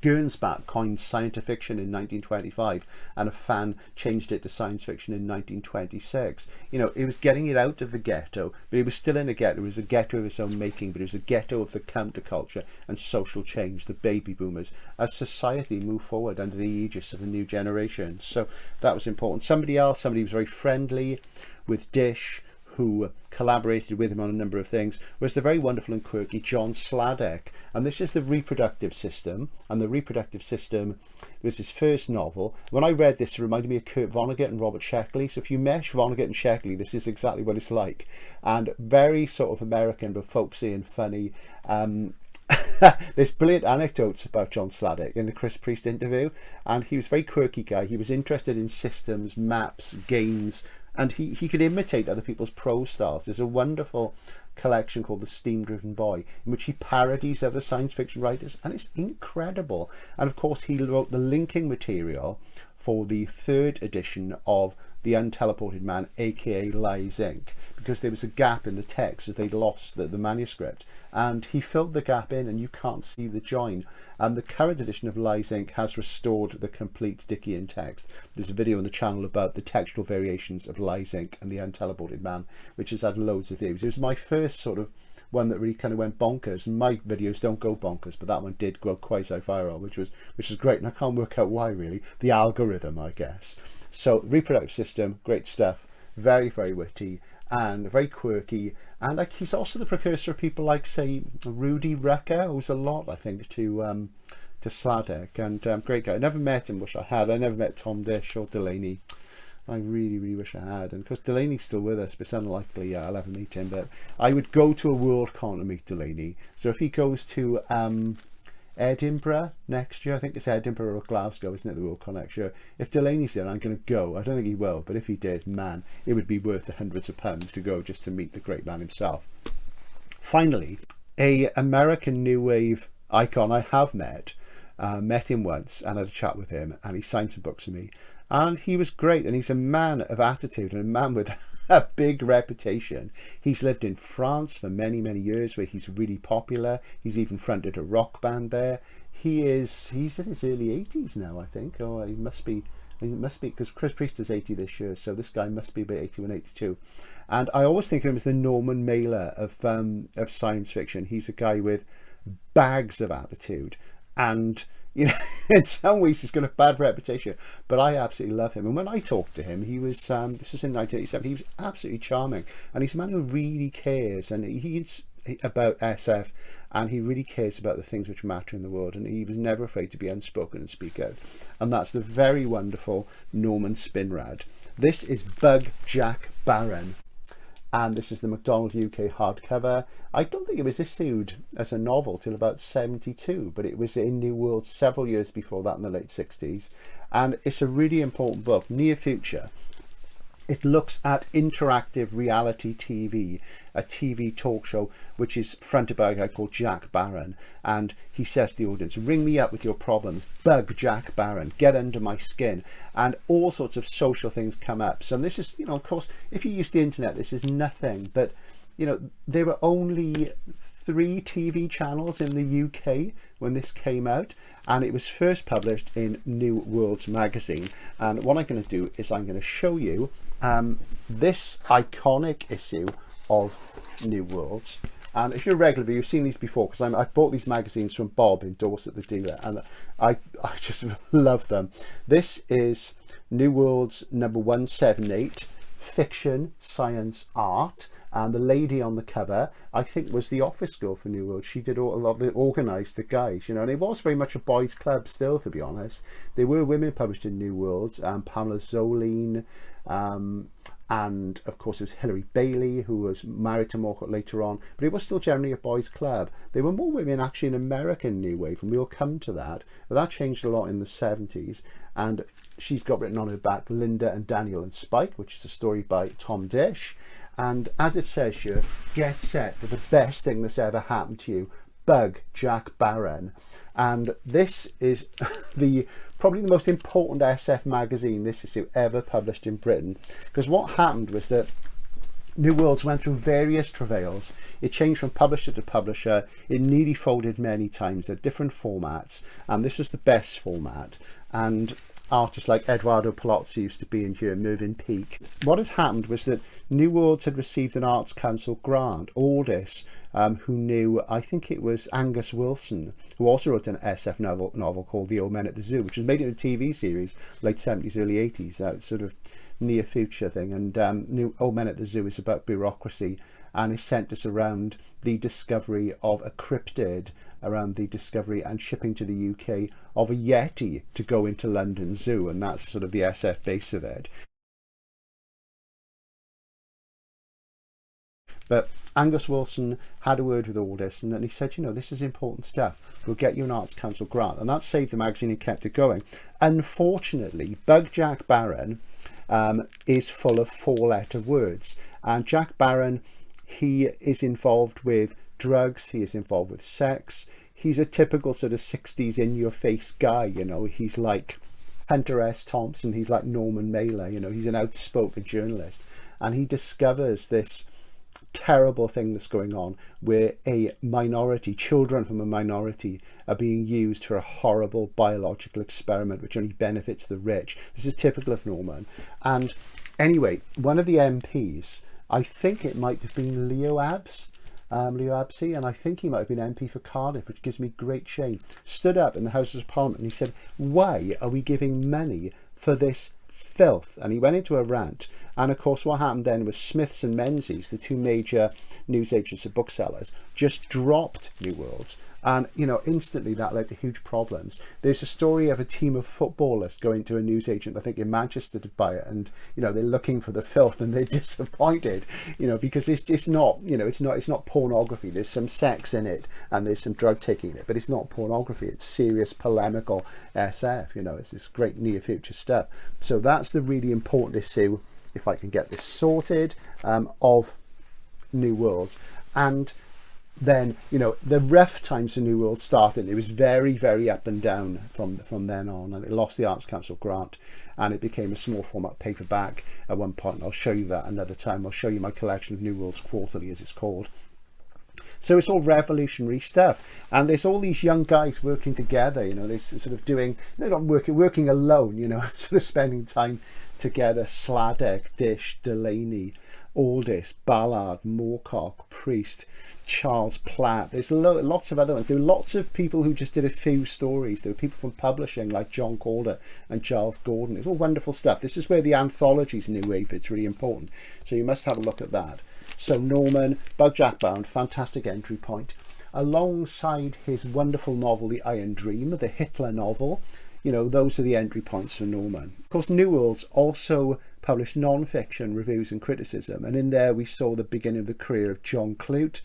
Gernsback coined science fiction in 1925 and a fan changed it to science fiction in 1926. You know, it was getting it out of the ghetto, but it was still in a ghetto. It was a ghetto of its own making, but it was a ghetto of the counterculture and social change, the baby boomers, as society moved forward under the aegis of a new generation. So that was important. Somebody who was very friendly with Dish, who collaborated with him on a number of things, was the very wonderful and quirky John Sladek. And this is The Reproductive System. And The Reproductive System was his first novel. When I read this, it reminded me of Kurt Vonnegut and Robert Sheckley. So if you mesh Vonnegut and Sheckley, this is exactly what it's like. And very sort of American, but folksy and funny. There's brilliant anecdotes about John Sladek in the Chris Priest interview. And he was a very quirky guy. He was interested in systems, maps, games, and he could imitate other people's prose styles. There's a wonderful collection called The Steam Driven Boy, in which he parodies other science fiction writers, and it's incredible. And of course he wrote the linking material for the third edition of the Unteleported Man, aka Lies Inc., because there was a gap in the text as they'd lost the manuscript, and he filled the gap in, and you can't see the join. The current edition of Lies Inc. has restored the complete Dickian text. There's a video on the channel about the textual variations of Lies Inc. and the Unteleported Man, which has had loads of views. It was my first sort of one that really kind of went bonkers, and my videos don't go bonkers, but that one did go quasi viral, which was great, and I can't work out why really. The algorithm, I guess. So reproductive system, great stuff, very, very witty and very quirky, and like he's also the precursor of people like, say, Rudy Rucker, who's a lot, I think, to Sladek, and great guy. I never met him, wish I had. I never met Tom Dish or Delaney. I really, really wish I had. And because Delaney's still with us, but it's unlikely I'll ever meet him. But I would go to a Worldcon to meet Delaney. So if he goes to Edinburgh next year, I think it's Edinburgh or Glasgow, isn't it, the Worldcon next year? If Delaney's there, I'm going to go. I don't think he will, but if he did, man, it would be worth the hundreds of pounds to go just to meet the great man himself. Finally, a American new wave icon I have met him once and had a chat with him, and he signed some books for me. And he was great, and he's a man of attitude and a man with a big reputation. He's lived in France for many, many years, where he's really popular. He's even fronted a rock band there. He's in his early 80s now, I think. Oh, he must be, because Chris Priest is 80 this year, so this guy must be about 81, 82. And I always think of him as the Norman Mailer of science fiction. He's a guy with bags of attitude, and you know, in some ways he's got a bad reputation, but I absolutely love him. And when I talked to him, he was, this is in 1987, he was absolutely charming. And he's a man who really cares, and he's about SF, and he really cares about the things which matter in the world. And he was never afraid to be unspoken and speak out. And that's the very wonderful Norman Spinrad. This is Bug Jack Barron. And this is the MacDonald UK hardcover. I don't think it was issued as a novel till about 72, but it was in New World several years before that, in the late 60s. And it's a really important book, near future. It looks at interactive reality TV, a TV talk show which is fronted by a guy called Jack Barron, and he says to the audience, ring me up with your problems, bug Jack Barron, get under my skin, and all sorts of social things come up. So this is, you know, of course, if you use the internet, this is nothing, but you know, there were only 3 TV channels in the UK when this came out, and it was first published in New Worlds magazine. And what I'm going to do is I'm going to show you this iconic issue of New Worlds. And if you're a regular viewer, you've seen these before, because I bought these magazines from Bob in Dorset, the dealer, and I just love them. This is New Worlds number 178, Fiction, Science, Art. And the lady on the cover, I think, was the office girl for New World. She did a lot of the organised the guys, you know, and it was very much a boys' club still, to be honest. There were women published in New Worlds, Pamela Zoline, and of course it was Hilary Bailey, who was married to Morcott later on, but it was still generally a boys' club. There were more women actually in American New Wave, and we'll come to that, but that changed a lot in the 70s. And she's got written on her back Linda and Daniel and Spike, which is a story by Tom Dish. And as it says here, get set for the best thing that's ever happened to you, Bug Jack Barron. And this is probably the most important SF magazine, this issue, ever published in Britain. Because what happened was that New Worlds went through various travails. It changed from publisher to publisher. It nearly folded many times at different formats, and this was the best format. And artists like Eduardo Palazzi used to be in here, Mervyn Peake. What had happened was that New Worlds had received an Arts Council grant. Aldis, who knew, I think it was Angus Wilson, who also wrote an SF novel called The Old Men at the Zoo, which was made into a TV series, late 70s, early 80s, sort of near future thing. And New Old Men at the Zoo is about bureaucracy, and it sent us around the discovery of a cryptid, around the discovery and shipping to the UK of a Yeti to go into London Zoo, and that's sort of the SF base of it. But Angus Wilson had a word with Aldis, and then he said, you know, this is important stuff. We'll get you an Arts Council grant. And that saved the magazine and kept it going. Unfortunately, Bug Jack Barron is full of 4-letter words. And Jack Barron, he is involved with drugs, he is involved with sex. He's a typical sort of 60s in-your-face guy, you know. He's like Hunter S. Thompson, he's like Norman Mailer, you know, he's an outspoken journalist, and he discovers this terrible thing that's going on where a minority, children from a minority, are being used for a horrible biological experiment which only benefits the rich. This is typical of Norman. And anyway, one of the MPs, I think it might have been Leo Absey, and I think he might have been MP for Cardiff, which gives me great shame, stood up in the Houses of Parliament and he said, why are we giving money for this filth? And he went into a rant. And of course what happened then was Smiths and Menzies, the two major newsagents and booksellers, just dropped New Worlds, and you know, instantly that led to huge problems. There's a story of a team of footballers going to a newsagent, I think in Manchester, to buy it, and you know, they're looking for the filth and they're disappointed, you know, because it's not, you know, it's not pornography. There's some sex in it and there's some drug taking in it, but it's not pornography. It's serious polemical SF, you know, it's this great near future stuff. So that's the really important issue, if I can get this sorted, of New Worlds. And then, you know, the rough times of New World started. It was very, very up and down from then on, and it lost the Arts Council grant and it became a small format paperback at one point. I'll show you that another time. I'll show you my collection of New Worlds Quarterly, as it's called. So it's all revolutionary stuff, and there's all these young guys working together, you know, they're sort of doing, they're not working alone, you know, sort of spending time together. Sladek, Dish, Delaney, Aldis, Ballard, Moorcock, Priest, Charles Platt. There's lots of other ones. There were lots of people who just did a few stories. There were people from publishing like John Calder and Charles Gordon. It's all wonderful stuff. This is where the anthologies in New Wave, it's really important. So you must have a look at that. So Norman, Buckjack Bound, fantastic entry point. Alongside his wonderful novel, The Iron Dream, the Hitler novel, you know, those are the entry points for Norman. Of course, New Worlds also published non-fiction reviews and criticism, and in there we saw the beginning of the career of John Clute,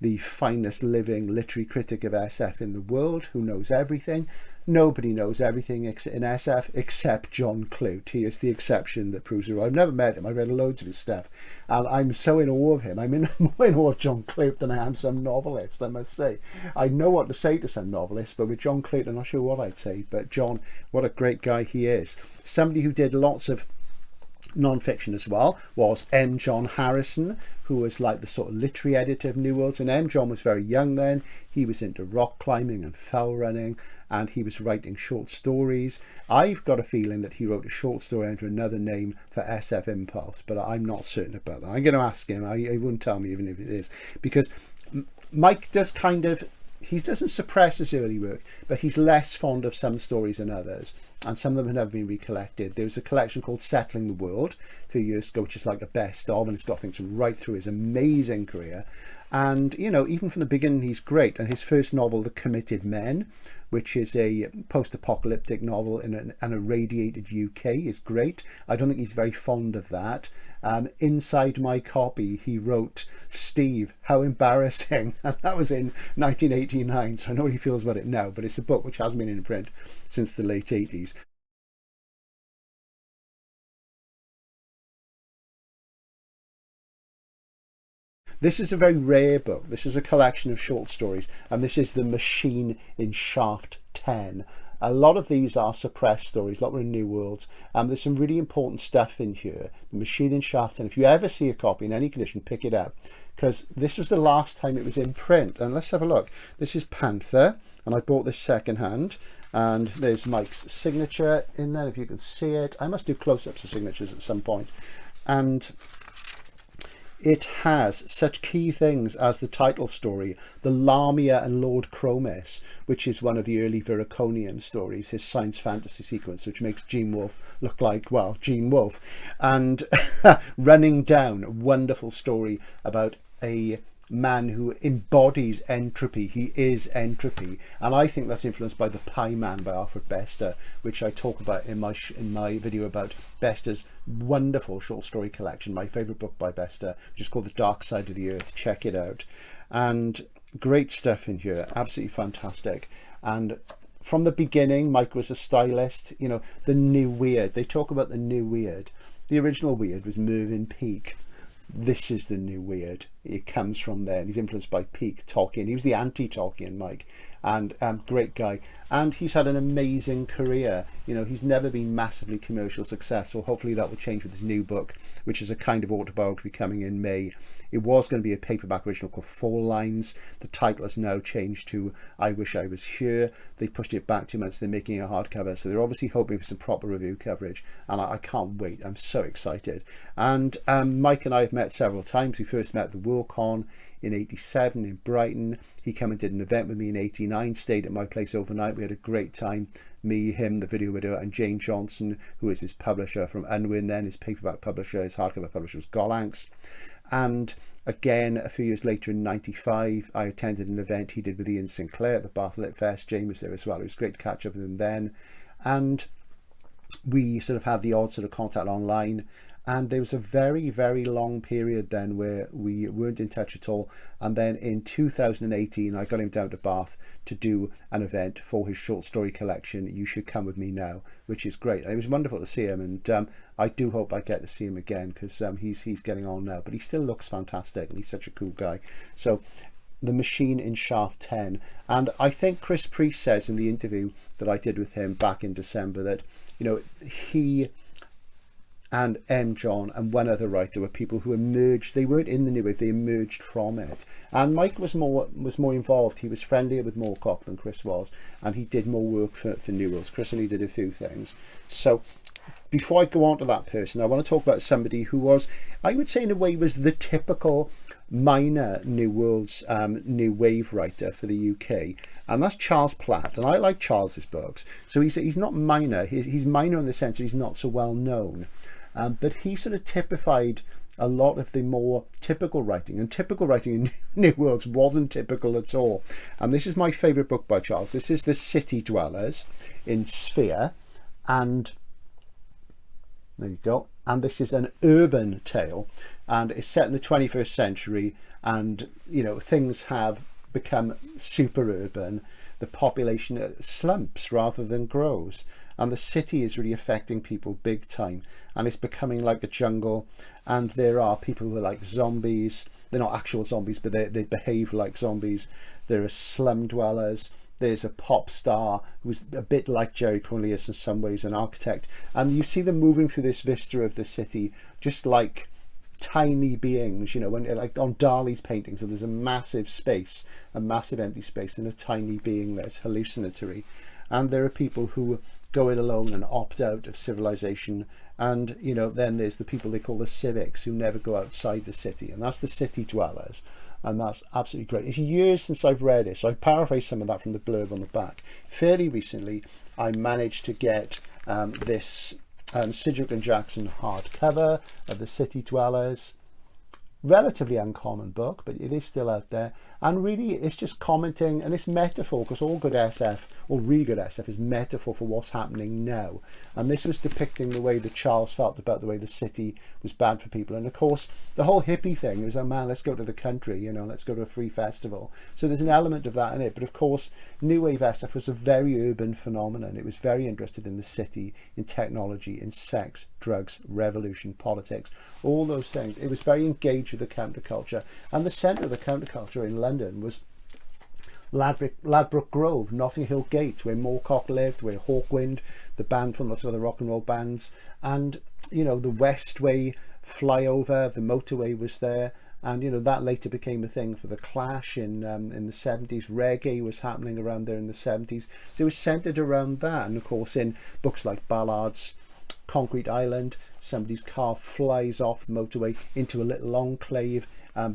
the finest living literary critic of SF in the world, who knows everything. Nobody knows everything in SF except John Clute. He is the exception that proves the rule. I've never met him. I read loads of his stuff, and I'm so in awe of him. I'm more in awe of John Clute than I am some novelist, I must say. I know what to say to some novelists, but with John Clute, I'm not sure what I'd say. But John, what a great guy he is. Somebody who did lots of non-fiction as well was M. John Harrison, who was like the sort of literary editor of New Worlds. And M. John was very young then. He was into rock climbing and fell running, and he was writing short stories. I've got a feeling that he wrote a short story under another name for SF Impulse, but I'm not certain about that. I'm going to ask him. He wouldn't tell me even if it is, because Mike does kind of, he doesn't suppress his early work, but he's less fond of some stories than others, and some of them have never been recollected. There was a collection called Settling the World a few years ago, which is like a best of, and it's got things from right through his amazing career. And, you know, even from the beginning, he's great. And his first novel, The Committed Men, which is a post-apocalyptic novel in an irradiated UK, is great. I don't think he's very fond of that. Inside My Copy, he wrote Steve, How Embarrassing. And that was in 1989, so I know what he feels about it now, but it's a book which hasn't been in print since the late 80s. This is a very rare book. This is a collection of short stories, and this is The Machine in Shaft 10. A lot of these are suppressed stories, a lot were in New Worlds. There's some really important stuff in here. The Machine in Shaft 10. If you ever see a copy in any condition, pick it up, because this was the last time it was in print. And let's have a look. This is Panther, and I bought this second hand. And there's Mike's signature in there, if you can see it. I must do close-ups of signatures at some point. And it has such key things as the title story, The Lamia and Lord Chromis, which is one of the early Viraconian stories, his science fantasy sequence, which makes Gene Wolfe look like, well, Gene Wolfe. And Running Down, a wonderful story about a man who embodies entropy. He is entropy, and I think that's influenced by The Pie Man by Alfred Bester, which I talk about in my video about Bester's wonderful short story collection, my favorite book by Bester, which is called The Dark Side of the Earth. Check it out. And great stuff in here, absolutely fantastic. And from the beginning, Mike was a stylist. You know, the new weird, they talk about the new weird. The original weird was Mervyn Peake. this is the new weird. It comes from there, and he's influenced by peak Tolkien. He was the anti-Tolkien, Mike, and great guy. And he's had an amazing career. You know, he's never been massively commercial successful. Hopefully that will change with his new book, which is a kind of autobiography coming in May. It was going to be a paperback original called Fall Lines. The title has now changed to I Wish I Was Here. They pushed it back 2 months. They're making a hardcover, so they're obviously hoping for some proper review coverage, and I can't wait. I'm so excited. And Mike and I have met several times. We first met at the WorldCon in '87 in Brighton. He came and did an event with me in '89, stayed at my place overnight. We had a great time. Me, him, the video widow, and Jane Johnson, who is his publisher from Unwin, then his paperback publisher. His hardcover publisher was Gollancz. And again, a few years later in '95, I attended an event he did with Ian Sinclair at the Bath Lit Fest. Jane was there as well. It was great to catch up with him then. And we sort of had the odd sort of contact online. And there was a very, very long period then where we weren't in touch at all. And then in 2018, I got him down to Bath to do an event for his short story collection, You Should Come With Me Now, which is great. And it was wonderful to see him. And I do hope I get to see him again, because he's getting on now. But he still looks fantastic, and he's such a cool guy. So The Machine in Shaft 10. And I think Chris Priest says in the interview that I did with him back in December that, you know, he and M. John and one other writer were people who emerged. They weren't in the new wave, they emerged from it. And Mike was more involved. He was friendlier with Moorcock than Chris was, and he did more work for New Worlds. Chris only did a few things. So before I go on to that person, I want to talk about somebody who was, I would say in a way, was the typical minor New Worlds new wave writer for the UK, and that's Charles Platt. And I like Charles's books. So he's not minor. He's minor in the sense that he's not so well known. But he sort of typified a lot of the more typical writing, and typical writing in New Worlds wasn't typical at all. And this is my favourite book by Charles. This is The City Dwellers in Sphere, and there you go. And this is an urban tale, and it's set in the 21st century, and you know, things have become super urban. The population slumps rather than grows, and the city is really affecting people big time, and it's becoming like a jungle. And there are people who are like zombies. They're not actual zombies, but they behave like zombies. There are slum dwellers. There's a pop star who's a bit like Jerry Cornelius in some ways, an architect, and you see them moving through this vista of the city just like tiny beings, you know, when like on Dali's paintings, and there's a massive space, a massive empty space, and a tiny being that's hallucinatory. And there are people who go it alone and opt out of civilization, and you know, then there's the people they call the civics, who never go outside the city, and that's the city dwellers. And that's absolutely great. It's years since I've read it, so I paraphrased some of that from the blurb on the back. Fairly recently, I managed to get this Sidgwick and Jackson hardcover of The City Dwellers. Relatively uncommon book, but it is still out there. And really, it's just commenting, and it's metaphor, because all good SF, or really good SF, is metaphor for what's happening now. And this was depicting the way that Charles felt about the way the city was bad for people. And of course, the whole hippie thing is, oh man, let's go to the country, you know, let's go to a free festival. So there's an element of that in it. But of course, New Wave SF was a very urban phenomenon. It was very interested in the city, in technology, in sex, drugs, revolution, politics, all those things. It was very engaged with the counterculture. And the centre of the counterculture in London was Ladbroke Grove, Notting Hill Gate, where Moorcock lived, where Hawkwind, the band from lots of other rock and roll bands, and you know, the Westway flyover, the motorway was there. And you know, that later became a thing for the Clash in the 70s. Reggae was happening around there in the 70s. So it was centred around that. And of course, in books like Ballard's Concrete Island, somebody's car flies off the motorway into a little enclave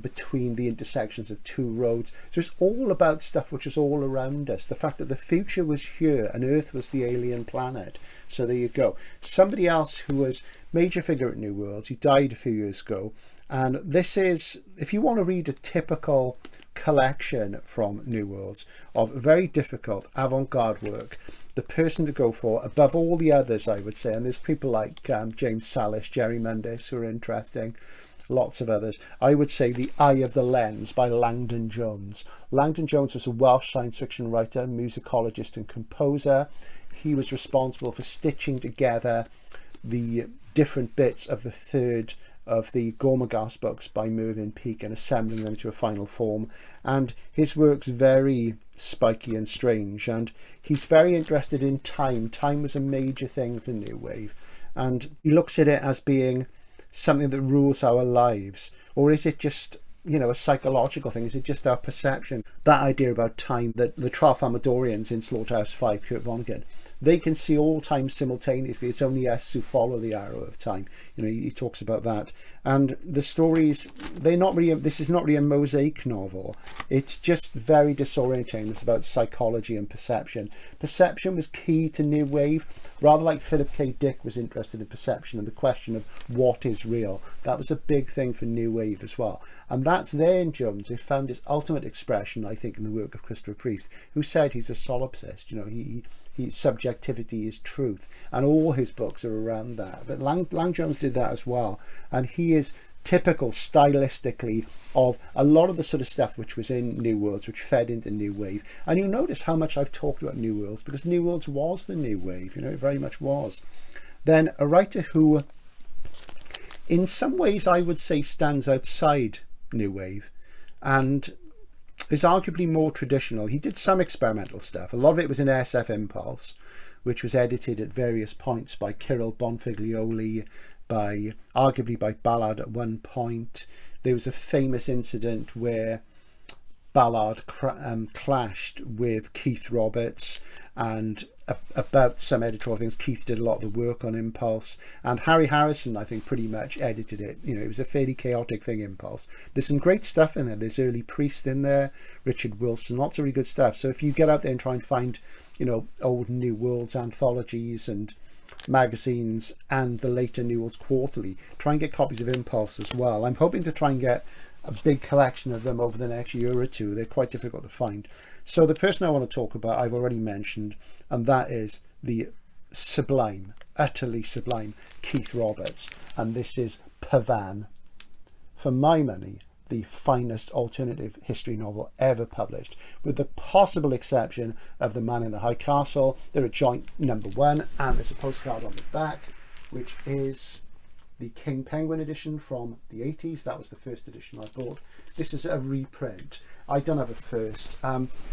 between the intersections of two roads. So it's all about stuff which is all around us. The fact that the future was here and Earth was the alien planet. So there you go. Somebody else who was major figure at New Worlds, he died a few years ago. And this is, if you want to read a typical collection from New Worlds of very difficult avant-garde work, the person to go for above all the others, I would say, and there's people like James Sallis, Jerry Mundis, who are interesting, lots of others. I would say The Eye of the Lens by Langdon Jones. Langdon Jones was a Welsh science fiction writer, musicologist and composer. He was responsible for stitching together the different bits of the third of the Gormagas books by Mervyn Peake and assembling them to a final form. And his work's very spiky and strange, and he's very interested in time. Time was a major thing for New Wave, and he looks at it as being something that rules our lives, or is it just, you know, a psychological thing? Is it just our perception? That idea about time, that the Tralfamadorians in Slaughterhouse 5, Kurt Vonnegut, they can see all time simultaneously. It's only us who follow the arrow of time. You know, he talks about that. And the stories, they're not really, this is not really a mosaic novel. It's just very disorientating. It's about psychology and perception. Perception was key to New Wave, rather like Philip K. Dick was interested in perception and the question of what is real. That was a big thing for New Wave as well. And that's there in Jones. It found its ultimate expression, I think, in the work of Christopher Priest, who said he's a solipsist. You know, his subjectivity is truth, and all his books are around that. But Lang Jones did that as well, and he is typical stylistically of a lot of the sort of stuff which was in New Worlds, which fed into New Wave. And you'll notice how much I've talked about New Worlds, because New Worlds was the New Wave, you know, it very much was. Then a writer who in some ways I would say stands outside New Wave and is arguably more traditional. He did some experimental stuff. A lot of it was in SF Impulse, which was edited at various points by Kirill Bonfiglioli, arguably by Ballard at one point. There was a famous incident where Ballard clashed with Keith Roberts, and about some editorial things, Keith did a lot of the work on Impulse, and Harry Harrison, I think, pretty much edited it. You know, it was a fairly chaotic thing, Impulse. There's some great stuff in there. There's early Priest in there, Richard Wilson, lots of really good stuff. So if you get out there and try and find, you know, old New Worlds anthologies and magazines and the later New Worlds Quarterly, try and get copies of Impulse as well. I'm hoping to try and get a big collection of them over the next year or two. They're quite difficult to find. So the person I want to talk about, I've already mentioned, and that is the sublime, utterly sublime Keith Roberts. And this is Pavan. For my money, the finest alternative history novel ever published, with the possible exception of The Man in the High Castle. They're a joint #1, and there's a postcard on the back, which is the King Penguin edition from the 80s. That was the first edition I bought. This is a reprint. I don't have a first.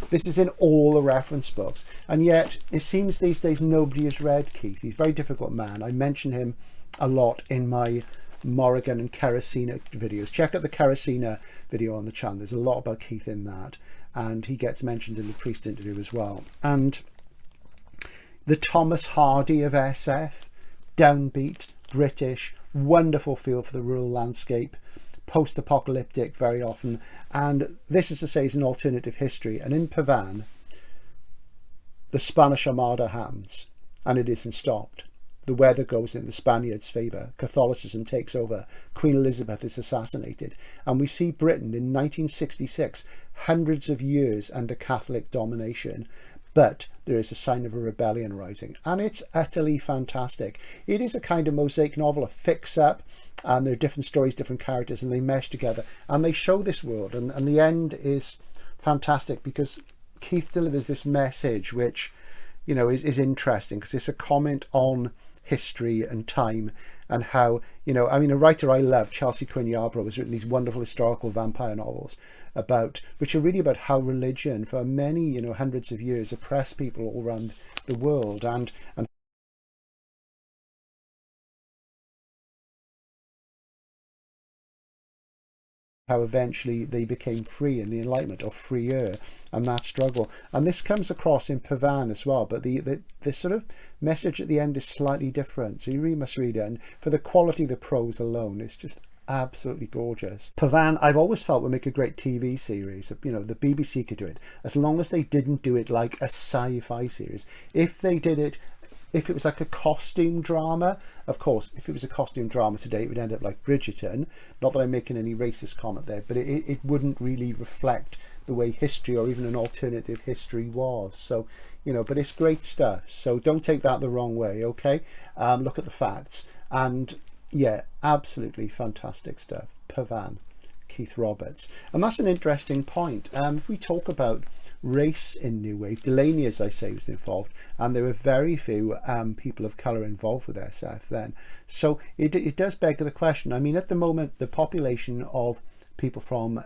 This is in all the reference books, and yet it seems these days nobody has read Keith. He's a very difficult man. I mention him a lot in my Morrigan and Kerosena videos. Check out the Kerosena video on the channel. There's a lot about Keith in that, and he gets mentioned in the Priest interview as well. And the Thomas Hardy of SF, downbeat, British, wonderful feel for the rural landscape, post-apocalyptic very often, and this, as I say, is an alternative history. And in Pavan, the Spanish Armada happens, and it isn't stopped. The weather goes in the Spaniards' favour, Catholicism takes over, Queen Elizabeth is assassinated, and we see Britain in 1966, hundreds of years under Catholic domination, but there is a sign of a rebellion rising, and it's utterly fantastic. It is a kind of mosaic novel, a fix-up, and there are different stories, different characters, and they mesh together, and they show this world, and the end is fantastic because Keith delivers this message which, you know, is interesting, because it's a comment on history and time, and how, you know, I mean, a writer I love, Chelsea Quinn Yarborough, has written these wonderful historical vampire novels which are really about how religion for many, you know, hundreds of years oppressed people all around the world, and how eventually they became free in the Enlightenment, or freer, and that struggle. And this comes across in Pavan as well, but the sort of message at the end is slightly different, so you really must read it. And for the quality of the prose alone, it's just absolutely gorgeous. Pavan, I've always felt, would make a great TV series. You know, the BBC could do it, as long as they didn't do it like a sci-fi series. If they did it, if it was like a costume drama, of course, if it was a costume drama today, it would end up like Bridgerton. Not that I'm making any racist comment there, but it wouldn't really reflect the way history, or even an alternative history, was. So, you know, but it's great stuff. So don't take that the wrong way, okay? Look at the facts. And yeah, absolutely fantastic stuff. Pavan, Keith Roberts. And that's an interesting point. If we talk about race in New Wave. Delaney, as I say, was involved, and there were very few people of colour involved with SF then. So it does beg the question. I mean, at the moment, the population of people from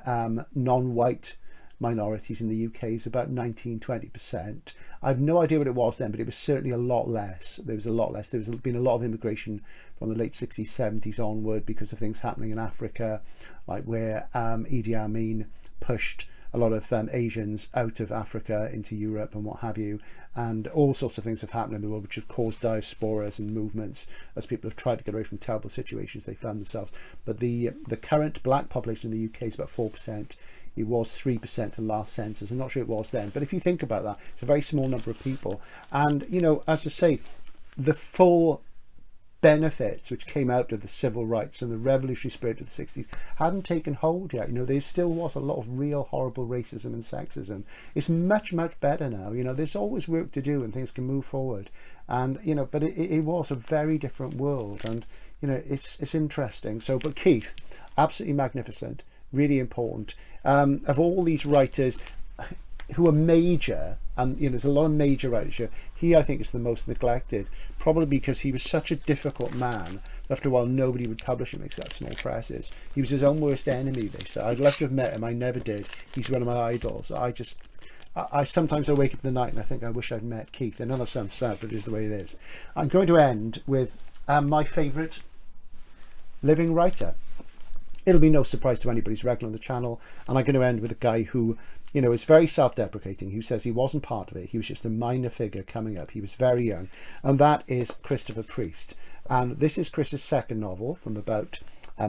non-white minorities in the UK is about 19-20%. I've no idea what it was then, but it was certainly a lot less. There was a lot less. There's been a lot of immigration from the late 60s, 70s onward because of things happening in Africa, like where Idi Amin pushed a lot of Asians out of Africa into Europe and what have you, and all sorts of things have happened in the world which have caused diasporas and movements as people have tried to get away from terrible situations they found themselves. But the current black population in the UK is about 4%. It was 3% in last census. I'm not sure it was then, but if you think about that, it's a very small number of people. And, you know, as I say, the full benefits which came out of the civil rights and the revolutionary spirit of the 60s hadn't taken hold yet. You know, there still was a lot of real horrible racism and sexism. It's much, much better now. You know, there's always work to do and things can move forward. And, you know, but it was a very different world. And, you know, it's interesting. So, but Keith, absolutely magnificent, really important. Of all these writers who are major, and you know, there's a lot of major writers here, he I think is the most neglected, probably because he was such a difficult man. After a while, nobody would publish him except small presses. He was his own worst enemy, they say. I'd love to have met him. I never did. He's one of my idols. I sometimes I wake up in the night and I think I wish I'd met Keith. I know that sounds sad, but it is the way it is. I'm going to end with my favourite living writer. It'll be no surprise to anybody who's regular on the channel, and I'm going to end with a guy who, you know, is very self-deprecating, who says he wasn't part of it, he was just a minor figure coming up, he was very young, and that is Christopher Priest. And this is Chris's second novel from about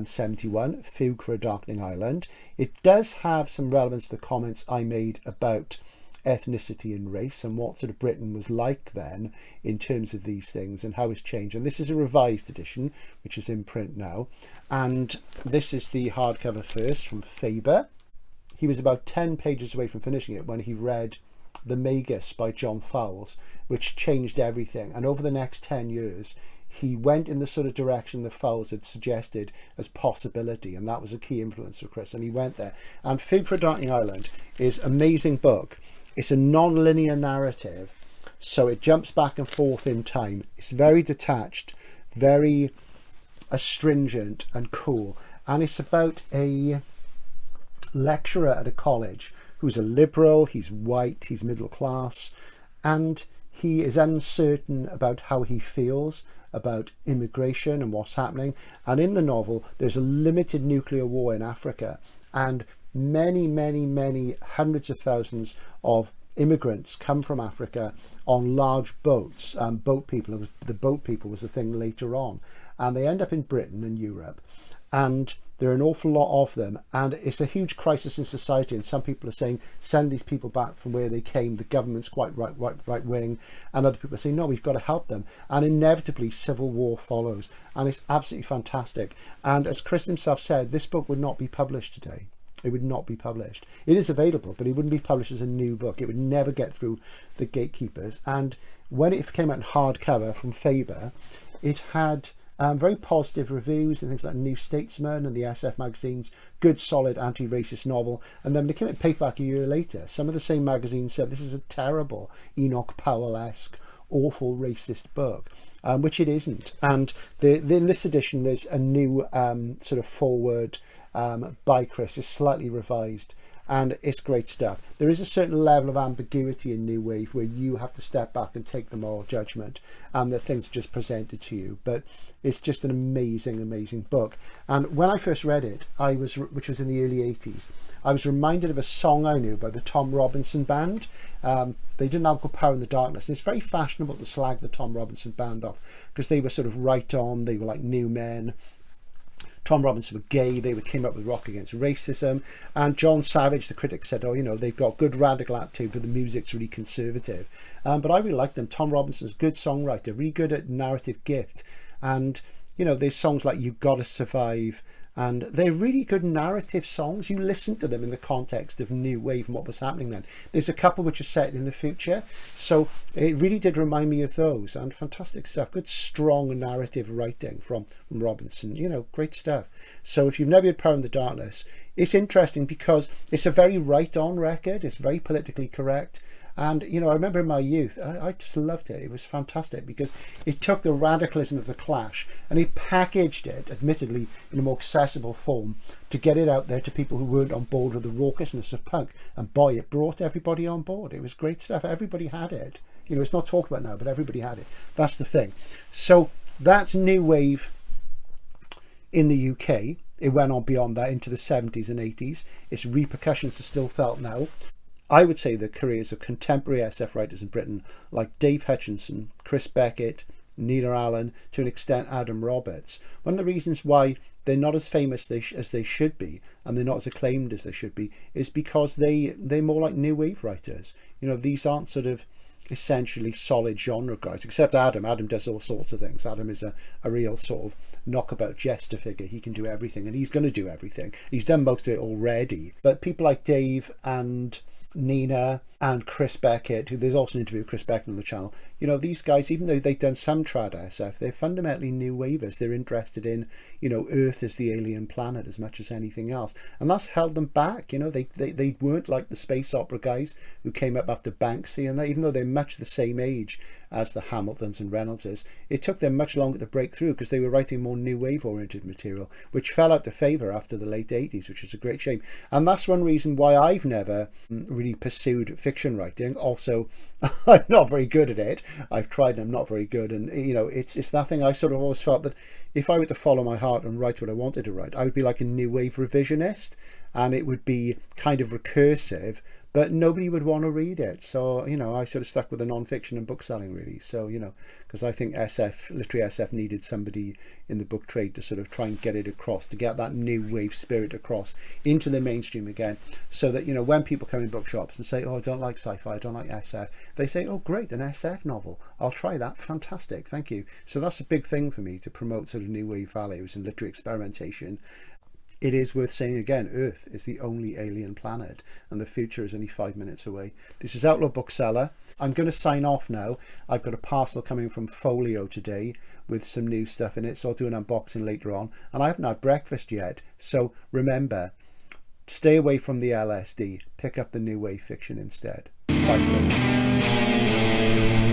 71, Fugue for a Darkening Island. It does have some relevance to the comments I made about ethnicity and race and what sort of Britain was like then in terms of these things and how it's changed. And this is a revised edition which is in print now, and this is the hardcover first from Faber. He was about 10 pages away from finishing it when he read The Magus by John Fowles, which changed everything. And over the next 10 years he went in the sort of direction that Fowles had suggested as possibility, and that was a key influence for Chris, and he went there. And Fugue for a Darkening Island is an amazing book. It's a non-linear narrative, so it jumps back and forth in time. It's very detached, very astringent and cool. And it's about a lecturer at a college who's a liberal, he's white, he's middle class, and he is uncertain about how he feels about immigration and what's happening. And in the novel, there's a limited nuclear war in Africa, and many hundreds of thousands of immigrants come from Africa on large boats, boat people. The boat people was a thing later on, and they end up in Britain and Europe, and there are an awful lot of them, and it's a huge crisis in society. And some people are saying send these people back from where they came, the government's quite right wing, and other people are saying no, we've got to help them, and inevitably civil war follows, and it's absolutely fantastic. And as Chris himself said, this book would not be published today. It would not be published. It is available, but it wouldn't be published as a new book. It would never get through the gatekeepers. And when it came out in hardcover from Faber, it had very positive reviews and things like New Statesman and the SF magazines, good solid anti-racist novel. And then when it came out in paperback a year later, some of the same magazines said this is a terrible Enoch Powell-esque, awful racist book, which it isn't. And in this edition, there's a new sort of forward by Chris. It's slightly revised, and it's great stuff. There is a certain level of ambiguity in New Wave where you have to step back and take the moral judgment, and the things are just presented to you. But it's just an amazing book. And when I first read it, which was in the early 80s, I was reminded of a song I knew by the Tom Robinson Band. They did an album called Power in the Darkness, and it's very fashionable to slag the Tom Robinson Band off because they were sort of right on. They were like new men. Tom Robinson were gay, they came up with Rock Against Racism, and John Savage, the critic, said, oh, you know, they've got good radical attitude, but the music's really conservative. But I really like them. Tom Robinson's a good songwriter, really good at narrative gift, and, you know, there's songs like You've Gotta Survive, And they're really good narrative songs. You listen to them in the context of new wave and what was happening then. There's a couple which are set in the future, so it really did remind me of those. And fantastic stuff, good strong narrative writing from Robinson, you know, great stuff. So if you've never heard Power in the Darkness, it's interesting because it's a very right-on record. It's very politically correct. And, you know, I remember in my youth, I just loved it. It was fantastic because it took the radicalism of the Clash and it packaged it, admittedly, in a more accessible form to get it out there to people who weren't on board with the raucousness of punk. And boy, it brought everybody on board. It was great stuff. Everybody had it. You know, it's not talked about now, but everybody had it. That's the thing. So that's new wave in the UK. It went on beyond that into the 70s and 80s. Its repercussions are still felt now. I would say the careers of contemporary SF writers in Britain like Dave Hutchinson, Chris Beckett, Nina Allen, to an extent Adam Roberts. One of the reasons why they're not as famous as they should be and they're not as acclaimed as they should be is because they're more like new wave writers. You know, these aren't sort of essentially solid genre guys, except Adam. Adam does all sorts of things. Adam is a real sort of knockabout jester figure. He can do everything and he's going to do everything. He's done most of it already. But people like Dave and Nina and Chris Beckett, who there's also an interview with Chris Beckett on the channel, you know, these guys, even though they've done some trad SF, they're fundamentally new wavers. They're interested in, you know, Earth as the alien planet as much as anything else, and that's held them back. You know, they weren't like the space opera guys who came up after Banksy, and even though they're much the same age as the Hamiltons and Reynoldses, it took them much longer to break through because they were writing more new wave oriented material, which fell out of favour after the late 80s, which is a great shame. And that's one reason why I've never really pursued fiction writing. Also, I'm not very good at it. I've tried and I'm not very good, and you know, it's that thing. I sort of always felt that if I were to follow my heart and write what I wanted to write, I would be like a new wave revisionist, and it would be kind of recursive, but nobody would want to read it. So, you know, I sort of stuck with the non-fiction and book selling, really. So, you know, because I think SF, literary SF, needed somebody in the book trade to sort of try and get it across, to get that new wave spirit across into the mainstream again, so that, you know, when people come in bookshops and say, oh, I don't like sci-fi, I don't like SF, they say, oh, great, an SF novel. I'll try that. Fantastic. Thank you. So that's a big thing for me, to promote sort of new wave values and literary experimentation. It is worth saying again, Earth is the only alien planet and the future is only 5 minutes away. This is Outlaw Bookseller. I'm going to sign off now. I've got a parcel coming from Folio today with some new stuff in it, so I'll do an unboxing later on. And I haven't had breakfast yet, so remember, stay away from the LSD. Pick up the new wave fiction instead. Bye for now.